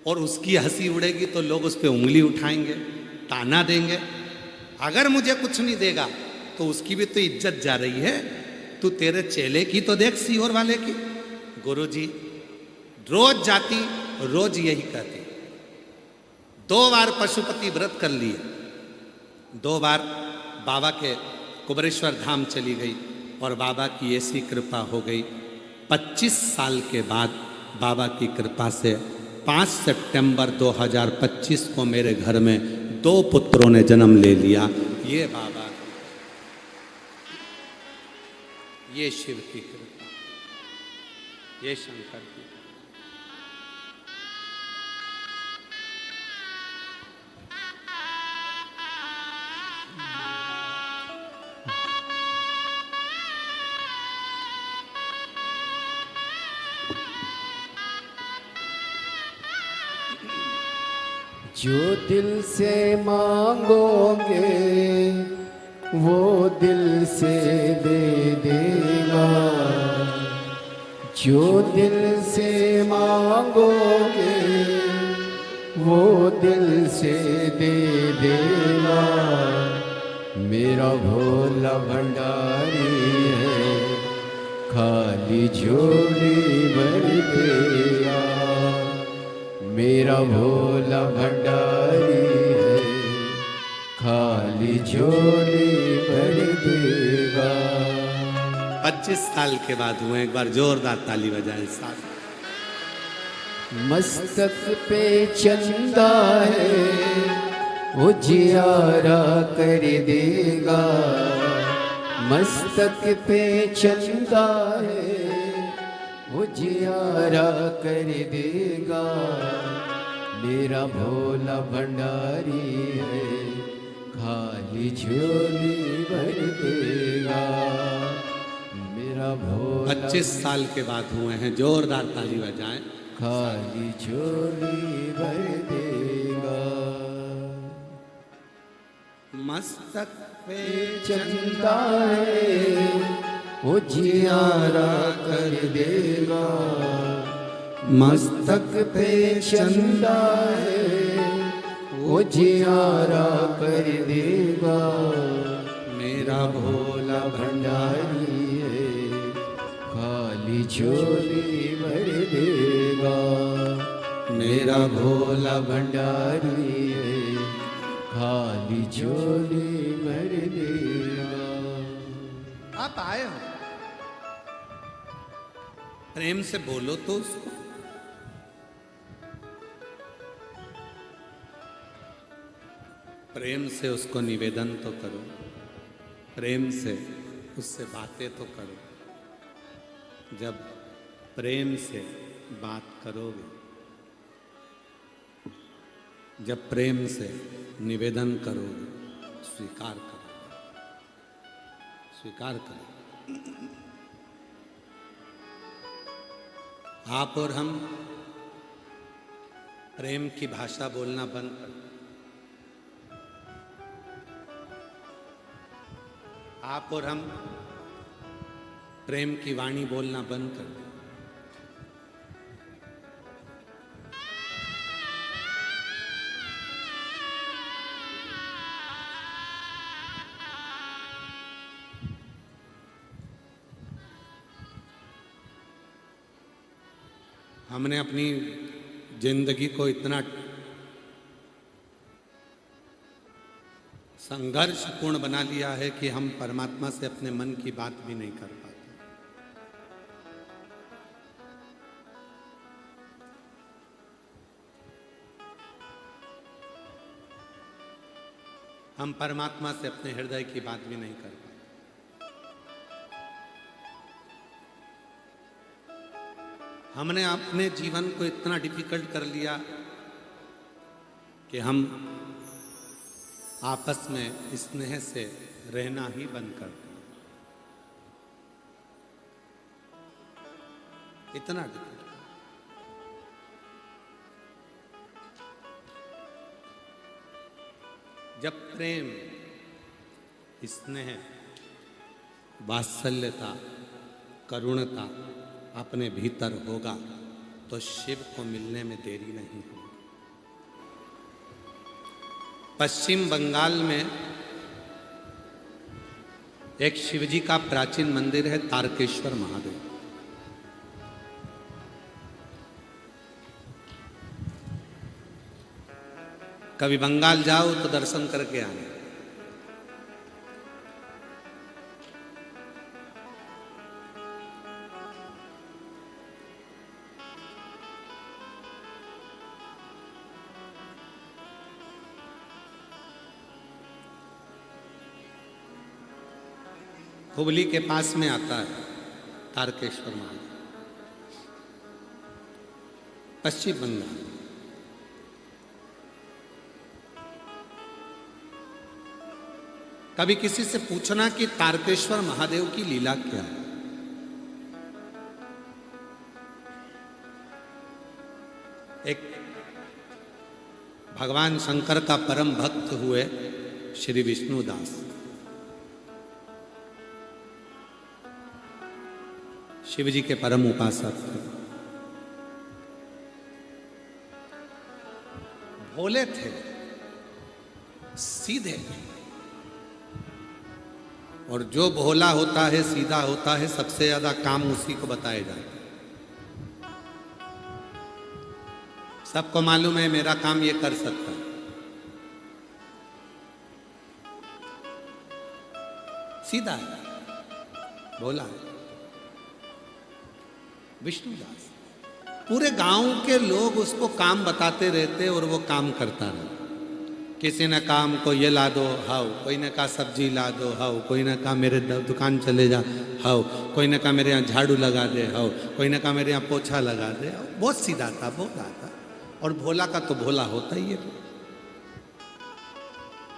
और उसकी हंसी उड़ेगी तो लोग उस पर उंगली उठाएंगे, ताना देंगे। अगर मुझे कुछ नहीं देगा तो उसकी भी तो इज्जत जा रही है। तू तेरे चेले की तो देख, सियोर वाले की। गुरुजी रोज जाती, रोज यही कहती। 2 बार पशुपति व्रत कर लिए, 2 बार बाबा के कुबरेश्वर धाम चली गई और बाबा की ऐसी कृपा हो गई। 25 साल के बाद बाबा की कृपा से 5 सितंबर 2025 को मेरे घर में 2 पुत्रों ने जन्म ले लिया। ये बाबा, ये शिव की कृपा, ये शंकर की। जो दिल से मांगोगे वो दिल से दे देगा, जो दिल से मांगोगे वो दिल से दे देगा। मेरा भोला भंडारी है, खाली झोली भर देगा। मेरा भोला भंडारी है, खाली झोली भर देगा। 25 साल के बाद हुए, एक बार जोरदार ताली बजाएं साथ। मस्तक पे चंदा है, उजियारा कर देगा। मस्तक पे चंदा है, उजियारा कर देगा। मेरा भोला भंडारी है, खाली झोली भर देगा। मेरा भोला 25 साल के बाद हुए हैं, जोरदार ताली बजाएं। खाली झोली भर देगा। मस्तक पे चंदा है, उजियारा कर देगा। मस्तक पे चंदा है, उजियारा कर देगा। मेरा भोला भंडारी है, खाली झोली भर देगा। मेरा भोला भंडारी है, खाली झोली भर देगा। आप आए हो, प्रेम से बोलो तो उसको। प्रेम से उसको निवेदन तो करो, प्रेम से उससे बातें तो करो। जब प्रेम से बात करोगे, जब प्रेम से निवेदन करोगे, स्वीकार करोगे, स्वीकार करो। आप और हम प्रेम की भाषा बोलना बंद कर। आप और हम प्रेम की वाणी बोलना बंद कर दें। हमने अपनी जिंदगी को इतना संघर्षपूर्ण बना लिया है कि हम परमात्मा से अपने मन की बात भी नहीं कर पाते। हम परमात्मा से अपने हृदय की बात भी नहीं कर पाते। हमने अपने जीवन को इतना डिफिकल्ट कर लिया कि हम आपस में स्नेह से रहना ही बंद कर दिया। इतना डिफिकल्ट। जब प्रेम, स्नेह, वात्सल्यता, करुणता अपने भीतर होगा तो शिव को मिलने में देरी नहीं होगी। पश्चिम बंगाल में एक शिवजी का प्राचीन मंदिर है, तारकेश्वर महादेव। कभी बंगाल जाओ तो दर्शन करके आना। हुबली के पास में आता है तारकेश्वर महादेव, पश्चिम बंगाल। कभी किसी से पूछना कि तारकेश्वर महादेव की लीला क्या है। एक भगवान शंकर का परम भक्त हुए श्री विष्णुदास, शिव जी के परम उपासक थे, भोले थे, सीधे। और जो भोला होता है, सीधा होता है, सबसे ज्यादा काम उसी को बताए जाते हैं। सबको मालूम है मेरा काम ये कर सकता है, सीधा है, भोला है। विष्णुदास, पूरे गांव के लोग उसको काम बताते रहते और वो काम करता रहा। किसी ने काम को ये ला दो, हाउ। कोई ने कहा सब्जी ला दो, हाउ। कोई ने कहा मेरे दुकान चले जा, हाउ। कोई ने कहा मेरे यहाँ झाड़ू लगा दे, हाउ। कोई ने कहा मेरे यहाँ पोछा लगा दे। बहुत सीधा था, भोला था। और भोला का तो भोला होता ही है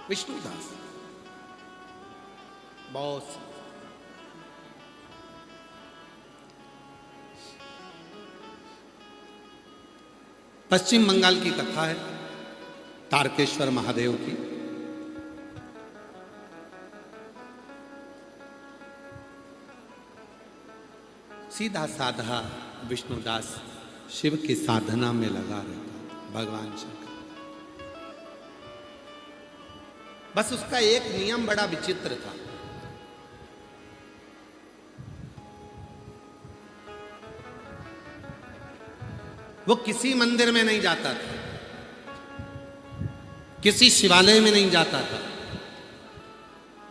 विष्णुदास, बहुत। पश्चिम बंगाल की कथा है तारकेश्वर महादेव की। सीधा साधा विष्णुदास शिव की साधना में लगा रहता, भगवान शंकर। बस उसका एक नियम बड़ा विचित्र था। वो किसी मंदिर में नहीं जाता था, किसी शिवालय में नहीं जाता था।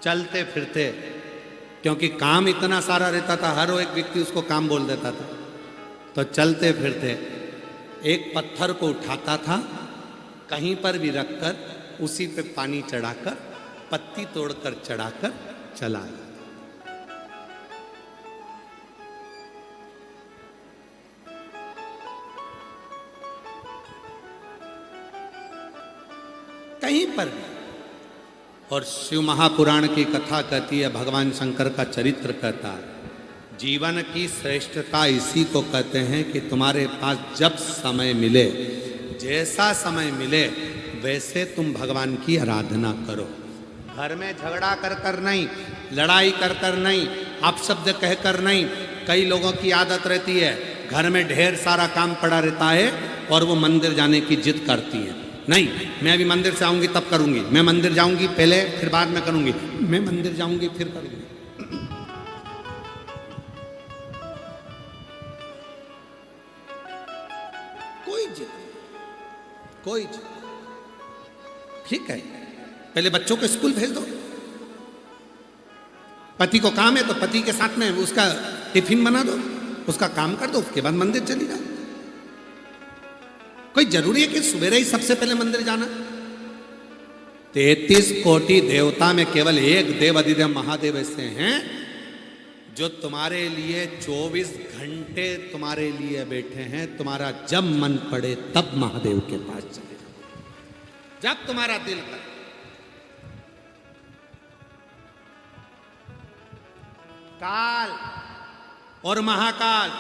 चलते फिरते, क्योंकि काम इतना सारा रहता था, हर एक व्यक्ति उसको काम बोल देता था, तो चलते फिरते एक पत्थर को उठाता था, कहीं पर भी रखकर उसी पे पानी चढ़ाकर, पत्ती तोड़कर चढ़ाकर चला आया। कहीं पर भी। और शिव महापुराण की कथा कहती है, भगवान शंकर का चरित्र कहता है, जीवन की श्रेष्ठता इसी को कहते हैं कि तुम्हारे पास जब समय मिले, जैसा समय मिले, वैसे तुम भगवान की आराधना करो। घर में झगड़ा कर कर नहीं, लड़ाई कर कर नहीं, अपशब्द कह कर नहीं। कई लोगों की आदत रहती है, घर में ढेर सारा काम पड़ा रहता है और वो मंदिर जाने की जिद करती है। नहीं, मैं अभी मंदिर से आऊंगी तब करूंगी, मैं मंदिर जाऊंगी पहले, फिर बाद में करूंगी, मैं मंदिर जाऊंगी फिर करूंगी। कोई जिद, कोई जिद। ठीक है, पहले बच्चों को स्कूल भेज दो, पति को काम है तो पति के साथ में उसका टिफिन बना दो, उसका काम कर दो, उसके बाद मंदिर चली जाओ। कोई जरूरी है कि सवेरे ही सबसे पहले मंदिर जाना? 33 कोटि देवता में केवल एक देव अधिदेव महादेव ऐसे हैं जो तुम्हारे लिए 24 घंटे तुम्हारे लिए बैठे हैं। तुम्हारा जब मन पड़े तब महादेव के पास चले जाओ, जब तुम्हारा दिल करे। काल और महाकाल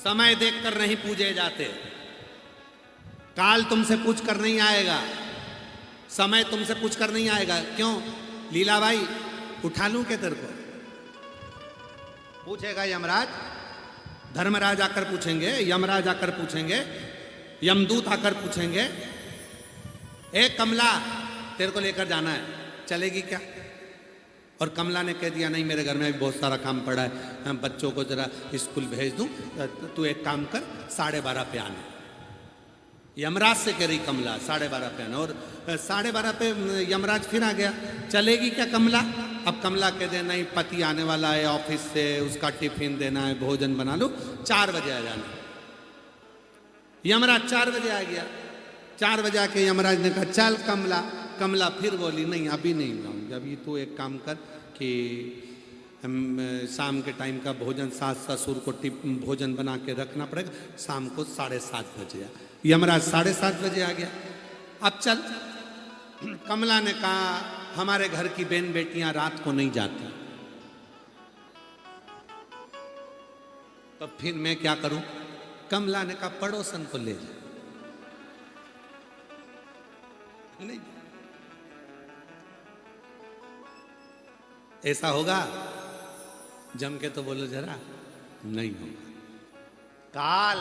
समय देखकर नहीं पूजे जाते। काल तुमसे पूछ कर नहीं आएगा, समय तुमसे पूछकर नहीं आएगा। क्यों लीला भाई, उठा लूं क्या तेरे को? पूछेगा यमराज, धर्मराज आकर पूछेंगे, यमराज आकर पूछेंगे, यमदूत आकर पूछेंगे, ए कमला तेरे को लेकर जाना है, चलेगी क्या? और कमला ने कह दिया नहीं, मेरे घर में भी बहुत सारा काम पड़ा है, बच्चों को जरा स्कूल भेज दूं, तू एक काम कर 12:30 पे आना। यमराज से कह रही कमला 12:30 पे आना, और 12:30 पे यमराज फिर आ गया, चलेगी क्या कमला? अब कमला कह दे नहीं, पति आने वाला है ऑफिस से, उसका टिफिन देना है, भोजन बना लो, 4 बजे आ जाना। यमराज 4 बजे आ गया। 4 बजे आके यमराज ने कहा चल कमला। कमला फिर बोली नहीं, अभी नहीं जाऊंगी, अभी तू एक काम कर कि शाम के टाइम का भोजन सास ससुर को भोजन बना के रखना पड़ेगा, शाम को 7:30 बजे आ। यमराज 7:30 बजे आ गया। अब चल। कमला ने कहा हमारे घर की बहन बेटियां रात को नहीं जाती, तो फिर मैं क्या करूं? कमला ने कहा पड़ोसन को ले जा। नहीं, ऐसा होगा? जम के तो बोलो जरा, नहीं होगा। काल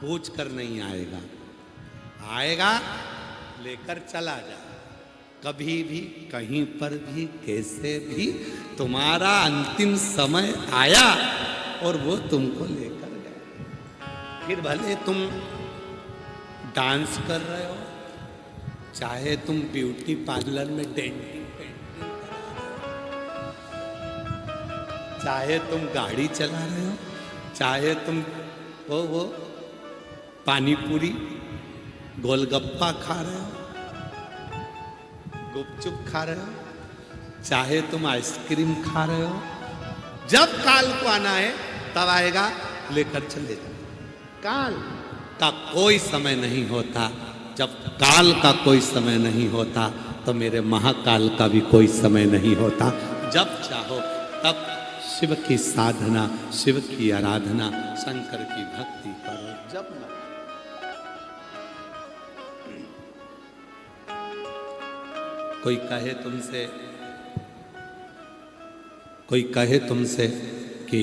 पूछ कर नहीं आएगा, आएगा लेकर चला जा। कभी भी कहीं पर भी कैसे भी तुम्हारा अंतिम समय आया और वो तुमको लेकर गया। फिर भले तुम डांस कर रहे हो, चाहे तुम ब्यूटी पार्लर में डेंटिंग चाहे तुम गाड़ी चला रहे हो, चाहे तुम वो पानी पूरी गोलगप्पा खा रहे हो, गुपचुप खा रहे हो, चाहे तुम आइसक्रीम खा रहे हो, जब काल को आना है तब आएगा, लेकर चले जाओ। काल का कोई समय नहीं होता। जब काल का कोई समय नहीं होता तो मेरे महाकाल का भी कोई समय नहीं होता। जब चाहो तब शिव की साधना, शिव की आराधना, शंकर की भक्ति करो। जब न कोई कहे तुमसे कि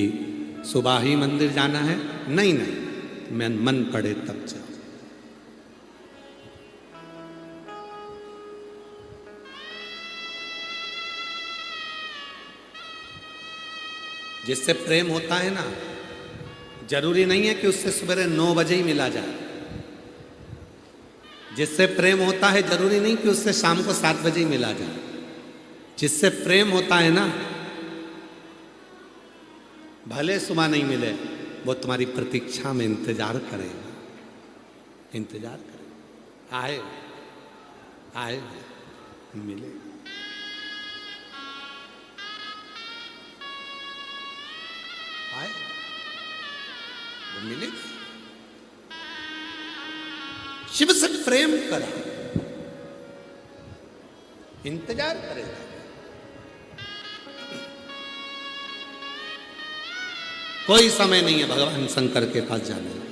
सुबह ही मंदिर जाना है, नहीं नहीं, मैं मन पड़े तब जाओ। जिससे प्रेम होता है ना, जरूरी नहीं है कि उससे सवेरे 9 बजे ही मिला जाए। जिससे प्रेम होता है जरूरी नहीं कि उससे शाम को 7 बजे ही मिला जाए। जिससे प्रेम होता है ना, भले सुबह नहीं मिले, वो तुम्हारी प्रतीक्षा में इंतजार करेगा, इंतजार करेगा, आए आए मिले। आए वो मिले। शिव से प्रेम करा, इंतजार करेगा। कोई समय नहीं है भगवान शंकर के पास जाने का,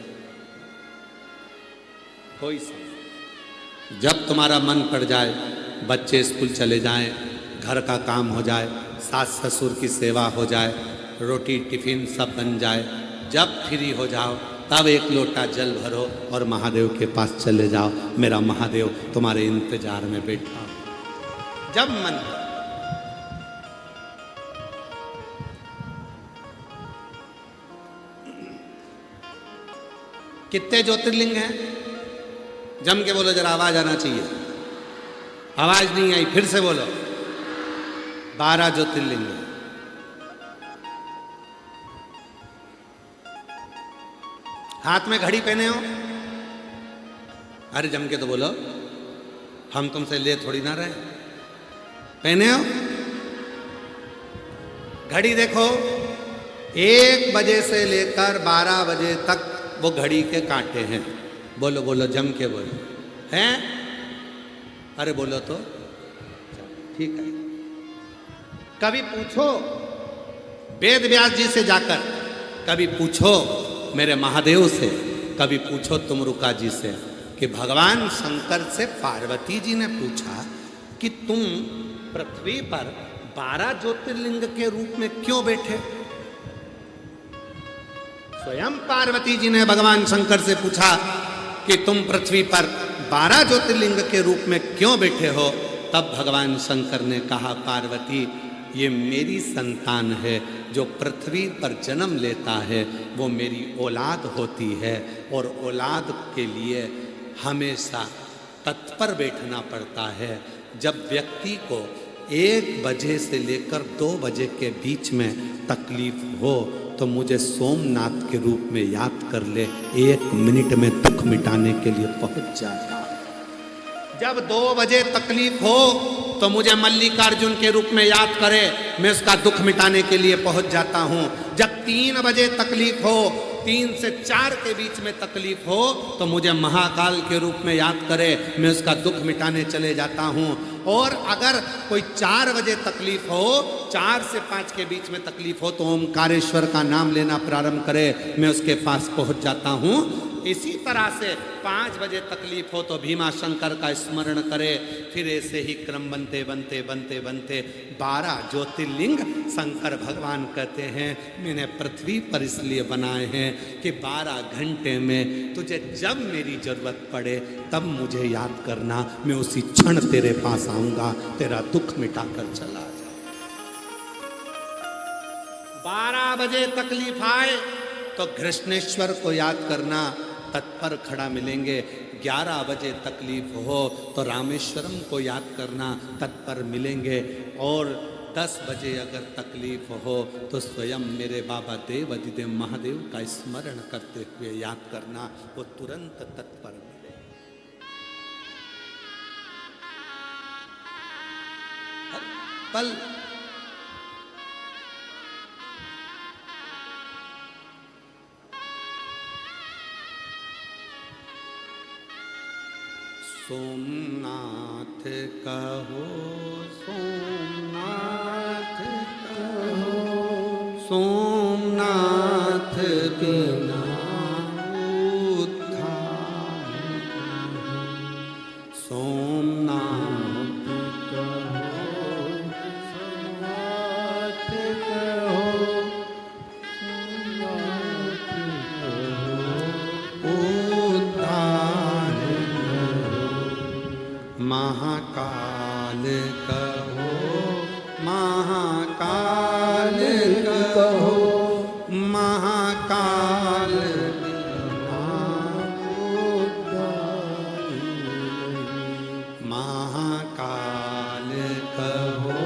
कोई समय। जब तुम्हारा मन पड़ जाए, बच्चे स्कूल चले जाएं, घर का काम हो जाए, सास ससुर की सेवा हो जाए, रोटी टिफिन सब बन जाए, जब फ्री हो जाओ तब एक लोटा जल भरो और महादेव के पास चले जाओ। मेरा महादेव तुम्हारे इंतजार में बैठा। जब मन कितने ज्योतिर्लिंग हैं? जम के बोलो जरा, आवाज आना चाहिए। आवाज नहीं आई, फिर से बोलो। 12 ज्योतिर्लिंग हैं। हाथ में घड़ी पहने हो? अरे जम के तो बोलो, हम तुमसे ले थोड़ी ना रहे। पहने हो? घड़ी देखो, 1 बजे से लेकर 12 बजे तक वो घड़ी के कांटे हैं। बोलो बोलो, जम के बोलो। हैं? अरे बोलो तो, ठीक है। कभी पूछो वेद व्यास जी से जाकर, कभी पूछो मेरे महादेव से, कभी पूछो तुमरुका जी से। कि भगवान शंकर से पार्वती जी ने पूछा कि तुम पृथ्वी पर 12 ज्योतिर्लिंग के रूप में क्यों बैठे। स्वयं पार्वती जी ने भगवान शंकर से पूछा कि तुम पृथ्वी पर 12 ज्योतिर्लिंग के रूप में क्यों बैठे हो। तब भगवान शंकर ने कहा, पार्वती ये मेरी संतान है, जो पृथ्वी पर जन्म लेता है वो मेरी औलाद होती है, और औलाद के लिए हमेशा तत्पर बैठना पड़ता है। जब व्यक्ति को 1 बजे से लेकर 2 बजे के बीच में तकलीफ हो तो मुझे सोमनाथ के रूप में याद कर ले, 1 मिनट में दुख मिटाने के लिए पहुंच जाएगा। जब 2 बजे तकलीफ हो तो मुझे मल्लिकार्जुन के रूप में याद करे, मैं उसका दुख मिटाने के लिए पहुंच जाता हूं। जब 3 बजे तकलीफ हो, 3 से 4 के बीच में तकलीफ हो तो मुझे महाकाल के रूप में याद करे, मैं उसका दुख मिटाने चले जाता हूं। और अगर कोई 4 बजे तकलीफ हो, 4 से 5 के बीच में तकलीफ हो तो ओमकारेश्वर का नाम लेना प्रारंभ करे, मैं उसके पास पहुंच जाता हूं। इसी तरह से 5 बजे तकलीफ हो तो भीमा शंकर का स्मरण करे। फिर ऐसे ही क्रम बनते बनते बनते बनते 12 ज्योतिर्लिंग शंकर भगवान कहते हैं मैंने पृथ्वी पर इसलिए बनाए हैं कि 12 घंटे में तुझे जब मेरी जरूरत पड़े तब मुझे याद करना, मैं उसी क्षण तेरे पास आऊंगा, तेरा दुख मिटाकर चला जाऊं। 12 बजे तकलीफ आए तो कृष्णेश्वर को याद करना, तत्पर खड़ा मिलेंगे। 11 बजे तकलीफ हो तो रामेश्वरम को याद करना, तत्पर मिलेंगे। और 10 बजे अगर तकलीफ हो तो स्वयं मेरे बाबा देव अधिदेव महादेव का स्मरण करते हुए याद करना, वो तुरंत तत्पर मिले। हर पल सोमनाथ कहो, सोमनाथ कहो, सोमनाथ बिना उद्धार, सोमनाथ कहो, सोमनाथ कहो, उद्धार, महाकाल कहो, महाकाल कहो, महाकाल महाकाल कहो,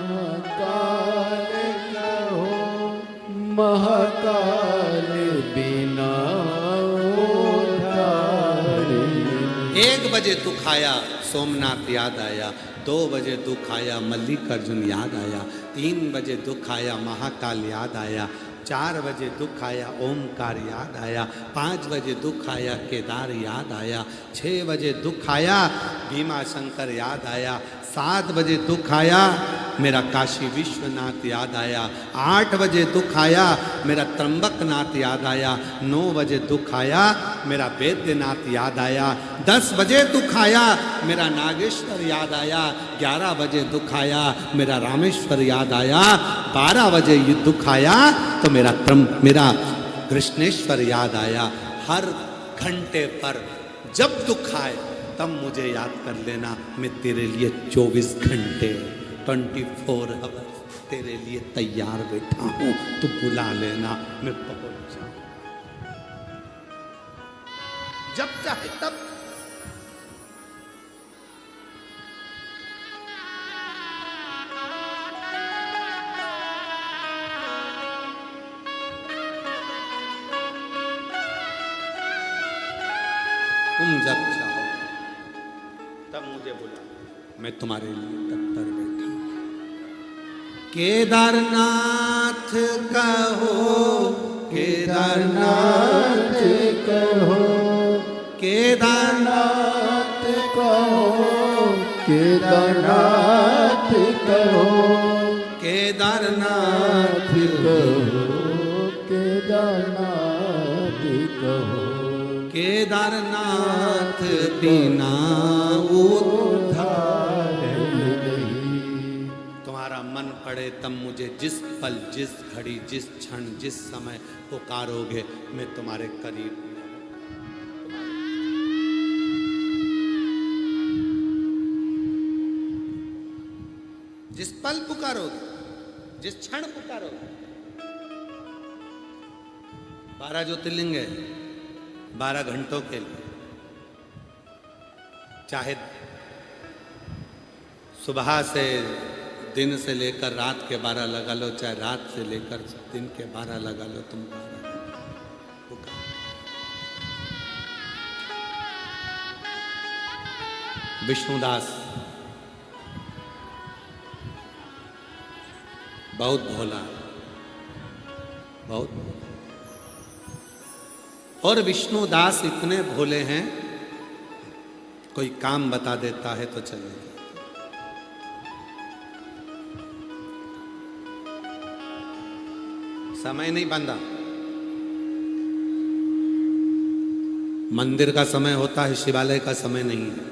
महाकाल कहो, महाकाल बिना उद्धार। 1 बजे दुख आया, सोमनाथ याद आया। 2 बजे दुख आया, मल्लिकार्जुन याद आया। 3 बजे दुख आया, महाकाल याद आया। 4 बजे दुख आया, ओमकार याद आया। 5 बजे दुख आया, केदार याद आया। 6 बजे दुख आया, भीमा शंकर याद आया। 7 बजे दुख आया, मेरा काशी विश्वनाथ याद आया। 8 बजे दुख आया, मेरा त्र्यंबकनाथ याद आया। 9 बजे दुख आया, मेरा वैद्यनाथ याद आया। 10 बजे दुख आया, मेरा नागेश्वर याद आया। 11 बजे दुख आया, मेरा रामेश्वर याद आया। 12 बजे ये दुख आया तो मेरा कृष्णेश्वर याद आया। हर घंटे पर जब दुख आए तब मुझे याद कर लेना, मैं तेरे लिए 24 घंटे 24 आवर्स तेरे लिए तैयार बैठा हूं, तू बुला लेना, मैं पहुंच जाऊं जब चाहे तब। तुम जब चाहो तब मुझे बुला, मैं तुम्हारे लिए तत्पर बैठा हूं। केदारनाथ कहो, केदारनाथ कहो, केदारनाथ कहो, केदारनाथ कहो, केदारनाथ केदारनाथ कहो, केदारनाथ बिना उद्धार नहीं। तुम्हारा मन पड़े तब मुझे जिस पल, जिस घड़ी, जिस क्षण, जिस समय पुकारोगे मैं तुम्हारे करीब हूं। जिस पल पुकारोगे, जिस क्षण पुकारोगे। 12 ज्योतिर्लिंग है 12 घंटों के लिए, चाहे सुबह से दिन से लेकर रात के 12 लगा लो, चाहे रात से लेकर दिन के 12 लगा लो, तुम 12 पुकार। विष्णुदास बहुत भोला, बहुत भोला। और विष्णुदास इतने भोले हैं, कोई काम बता देता है तो चले जाते। समय नहीं बंधा। मंदिर का समय होता है, शिवालय का समय नहीं है।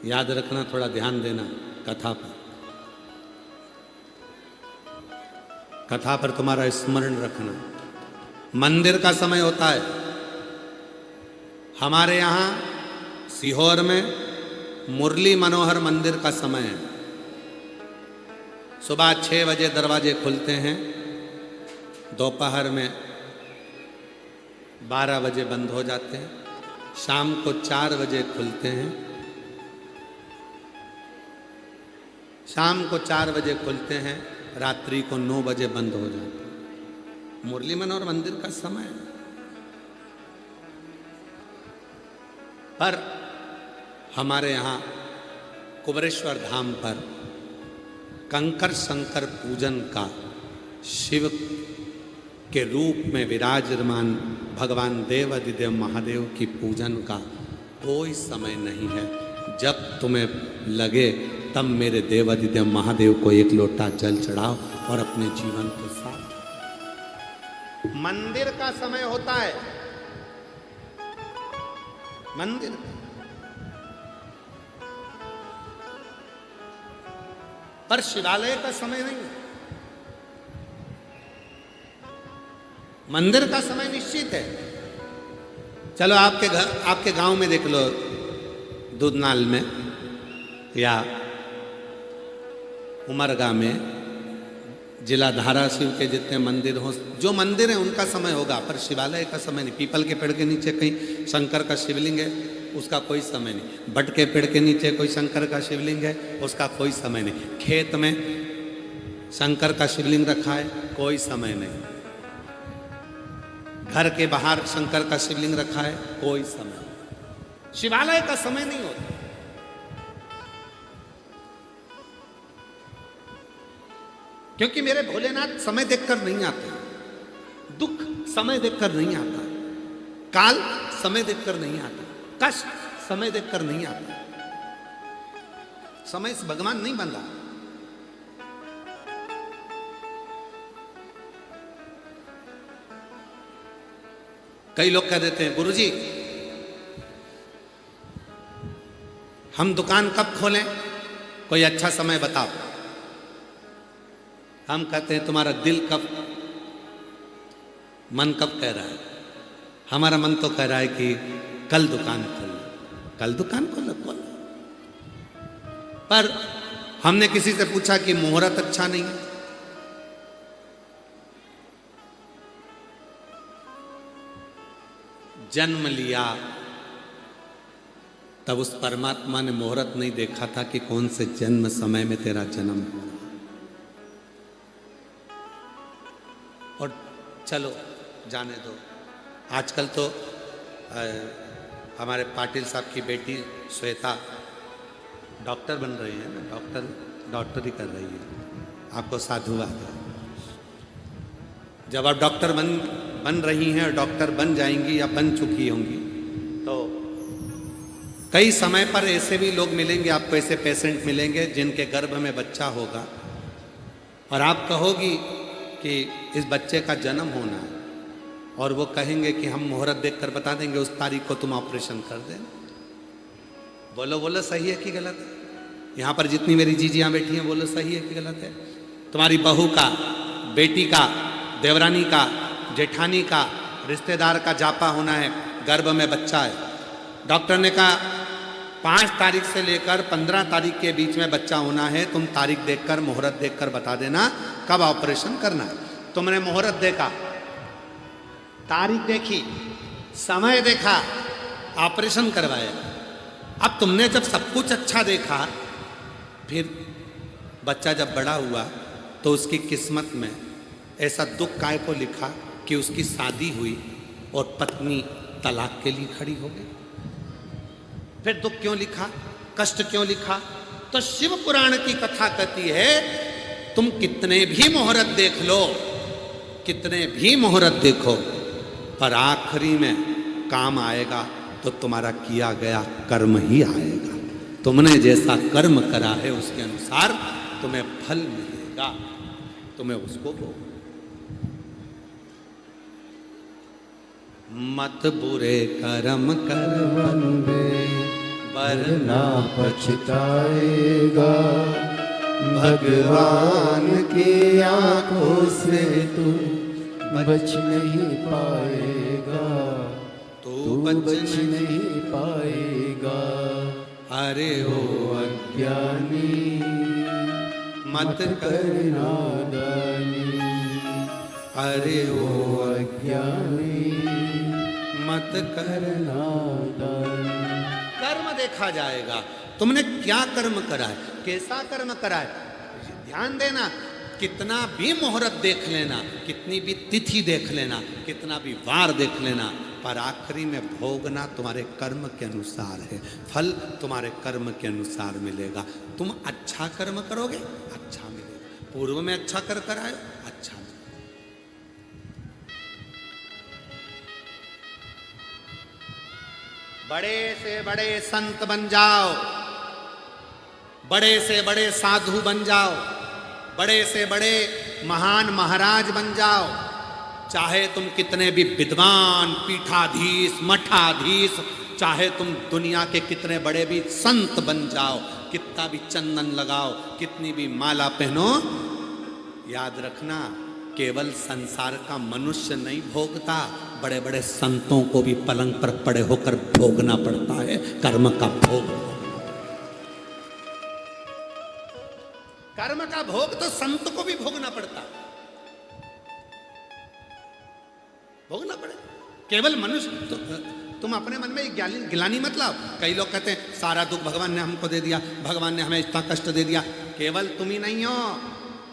याद रखना, थोड़ा ध्यान देना कथा पर। कथा पर तुम्हारा स्मरण रखना। मंदिर का समय होता है। हमारे यहाँ सीहोर में मुरली मनोहर मंदिर का समय है। सुबह 6 बजे दरवाजे खुलते हैं, दोपहर में 12 बजे बंद हो जाते हैं, शाम को 4 बजे खुलते हैं, शाम को 4 बजे खुलते हैं, रात्रि को 9 बजे बंद हो जाते हैं। मुरली मनोहर मंदिर का समय है। पर हमारे यहाँ कुबरेश्वर धाम पर कंकर शंकर पूजन का, शिव के रूप में विराजमान भगवान देवादिदेव महादेव की पूजन का कोई समय नहीं है। जब तुम्हें लगे तब मेरे देवादिदेव महादेव को एक लोटा जल चढ़ाओ और अपने जीवन को साफ। मंदिर का समय होता है, मंदिर पर शिवालय का समय नहीं है। मंदिर का समय निश्चित है। चलो आपके घर, आपके गांव में देख लो, दूधनाल में या उमरगा में, जिला धाराशिव के जितने मंदिर हो, जो मंदिर हैं उनका समय होगा, पर शिवालय का समय नहीं। पीपल के पेड़ के नीचे कहीं शंकर का शिवलिंग है, उसका कोई समय नहीं। बट के पेड़ के नीचे कोई शंकर का शिवलिंग है, उसका कोई समय नहीं। खेत में शंकर का शिवलिंग रखा है, कोई समय नहीं। घर के बाहर शंकर का शिवलिंग रखा है, कोई समय नहीं। शिवालय का समय नहीं होता। क्योंकि मेरे भोलेनाथ समय देखकर नहीं आते, दुख समय देखकर नहीं आता, काल समय देखकर नहीं आता, कष्ट समय देखकर नहीं आता। समय से भगवान नहीं बंधा। कई लोग कह देते हैं, गुरुजी हम दुकान कब खोलें, कोई अच्छा समय बताओ। हम कहते हैं तुम्हारा दिल कब, मन कब कह रहा है। हमारा मन तो कह रहा है कि कल दुकान खोलो, कल दुकान खोलो। पर हमने किसी से पूछा कि मुहूर्त अच्छा नहीं है। जन्म लिया तब उस परमात्मा ने मुहूर्त नहीं देखा था कि कौन से जन्म समय में तेरा जन्म हो रहा। और चलो जाने दो। आजकल तो हमारे पाटिल साहब की बेटी श्वेता डॉक्टर बन रही है ना, डॉक्टरी कर रही है। आपको साधुवाद है। जब आप डॉक्टर बन रही हैं और डॉक्टर बन जाएंगी या बन चुकी होंगी, तो कई समय पर ऐसे भी लोग मिलेंगे आपको, ऐसे पेशेंट मिलेंगे जिनके गर्भ में बच्चा होगा और आप कहोगी कि इस बच्चे का जन्म होना है, और वो कहेंगे कि हम मुहूर्त देखकर बता देंगे उस तारीख को तुम ऑपरेशन कर देना। बोलो बोलो सही है कि गलत है? यहाँ पर जितनी मेरी जीजियाँ बैठी हैं बोलो सही है कि गलत है? तुम्हारी बहू का, बेटी का, देवरानी का, जेठानी का, रिश्तेदार का जापा होना है, गर्भ में बच्चा है, डॉक्टर ने कहा 5 तारीख से लेकर 15 तारीख के बीच में बच्चा होना है, तुम तारीख देखकर मुहूर्त देखकर बता देना कब ऑपरेशन करना है। तुमने मुहूर्त देखा, तारीख देखी, समय देखा, ऑपरेशन करवाया। अब तुमने जब सब कुछ अच्छा देखा, फिर बच्चा जब बड़ा हुआ तो उसकी किस्मत में ऐसा दुख काय को लिखा कि उसकी शादी हुई और पत्नी तलाक के लिए खड़ी हो गई। फिर दुख क्यों लिखा, कष्ट क्यों लिखा? तो शिव पुराण की कथा कहती है तुम कितने भी मुहूर्त देख लो, कितने भी मुहूर्त देखो, पर आखिरी में काम आएगा तो तुम्हारा किया गया कर्म ही आएगा। तुमने जैसा कर्म करा है उसके अनुसार तुम्हें फल मिलेगा, तुम्हें उसको भोग। मत बुरे कर्म कर बंदे वरना पछताएगा, भगवान की आंखों से तू बच नहीं पाएगा, तू बच नहीं पाएगा। अरे ओ अज्ञानी मत कर नादानी, अरे ओ अज्ञानी मत कर। नादानी। कर्म देखा जाएगा, तुमने क्या कर्म करा है, कैसा कर्म करा है। ध्यान देना, कितना भी मुहूर्त देख लेना, कितनी भी तिथि देख लेना, कितना भी वार देख लेना, पर आखिरी में भोगना तुम्हारे कर्म के अनुसार है, फल तुम्हारे कर्म के अनुसार मिलेगा। तुम अच्छा कर्म करोगे अच्छा मिलेगा, पूर्व में अच्छा कर कर आए अच्छा मिलेगा। बड़े से बड़े संत बन जाओ, बड़े से बड़े साधु बन जाओ, बड़े से बड़े महान महाराज बन जाओ, चाहे तुम कितने भी विद्वान पीठाधीश मठाधीश, चाहे तुम दुनिया के कितने बड़े भी संत बन जाओ, कितना भी चंदन लगाओ, कितनी भी माला पहनो, याद रखना केवल संसार का मनुष्य नहीं भोगता, बड़े बड़े संतों को भी पलंग पर पड़े होकर भोगना पड़ता है, कर्म का भोग। कर्म का भोग तो संत को भी भोगना पड़ता, भोगना पड़े। केवल मनुष्य तो, तुम अपने मन में गिलानी मत लाओ। कई लोग कहते हैं सारा दुख भगवान ने हमको दे दिया, भगवान ने हमें इतना कष्ट दे दिया। केवल तुम ही नहीं हो,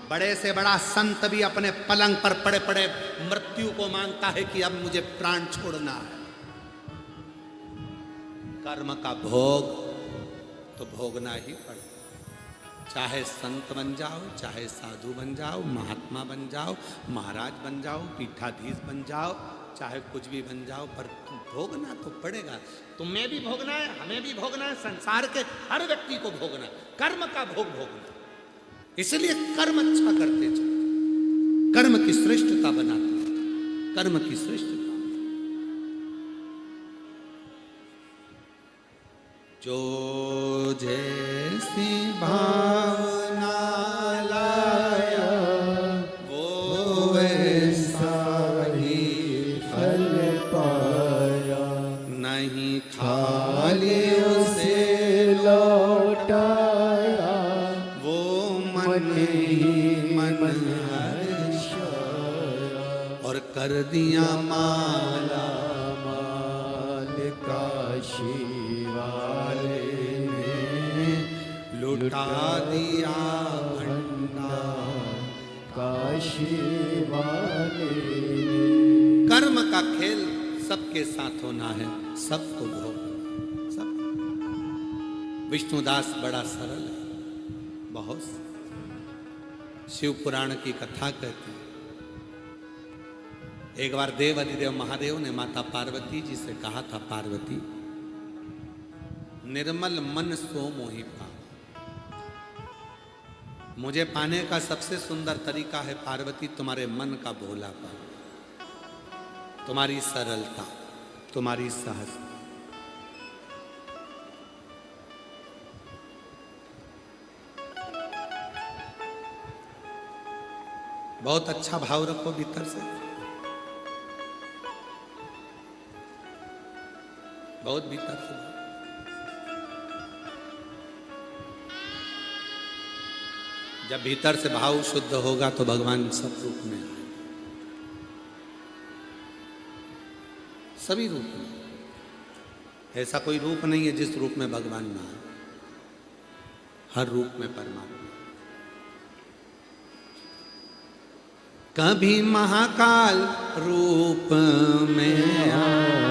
बड़े से बड़ा संत भी अपने पलंग पर पड़े पड़े मृत्यु को मानता है कि अब मुझे प्राण छोड़ना है। कर्म का भोग तो भोगना ही पड़े, चाहे संत बन जाओ, चाहे साधु बन जाओ, महात्मा बन जाओ, महाराज बन जाओ, पीठाधीश बन जाओ, चाहे कुछ भी बन जाओ, पर भोगना तो पड़ेगा। तुम्हें भी भोगना है, हमें भी भोगना है, संसार के हर व्यक्ति को भोगना, कर्म का भोग भोगना। इसलिए कर्म अच्छा करते चलो, कर्म की श्रेष्ठता बनाते, कर्म की श्रेष्ठता। जो जैसी भावना लाया वो वैसा ही फल पाया, नहीं खाली उसे लौटाया, वो मन ही मन हर्षाया, और कर दिया माला माल काशी वाले ने लुटा दिया भंडार। काशी वाले कर्म का खेल सबके साथ होना है, सबको भोग सब। विष्णुदास बड़ा सरल है, बहुत। शिव पुराण की कथा कहती है, एक बार देव अधिदेव महादेव ने माता पार्वती जी से कहा था, पार्वती निर्मल मन सो मोहि पा। मुझे पाने का सबसे सुंदर तरीका है पार्वती तुम्हारे मन का भोलापन। तुम्हारी सरलता, तुम्हारी सहजता। बहुत अच्छा भाव रखो भीतर से, बहुत भीतर से भाव। जब भीतर से भाव शुद्ध होगा तो भगवान सब रूप में आए, सभी रूप में। ऐसा कोई रूप नहीं है जिस रूप में भगवान ना आए, हर रूप में परमात्मा। कभी महाकाल रूप में आए,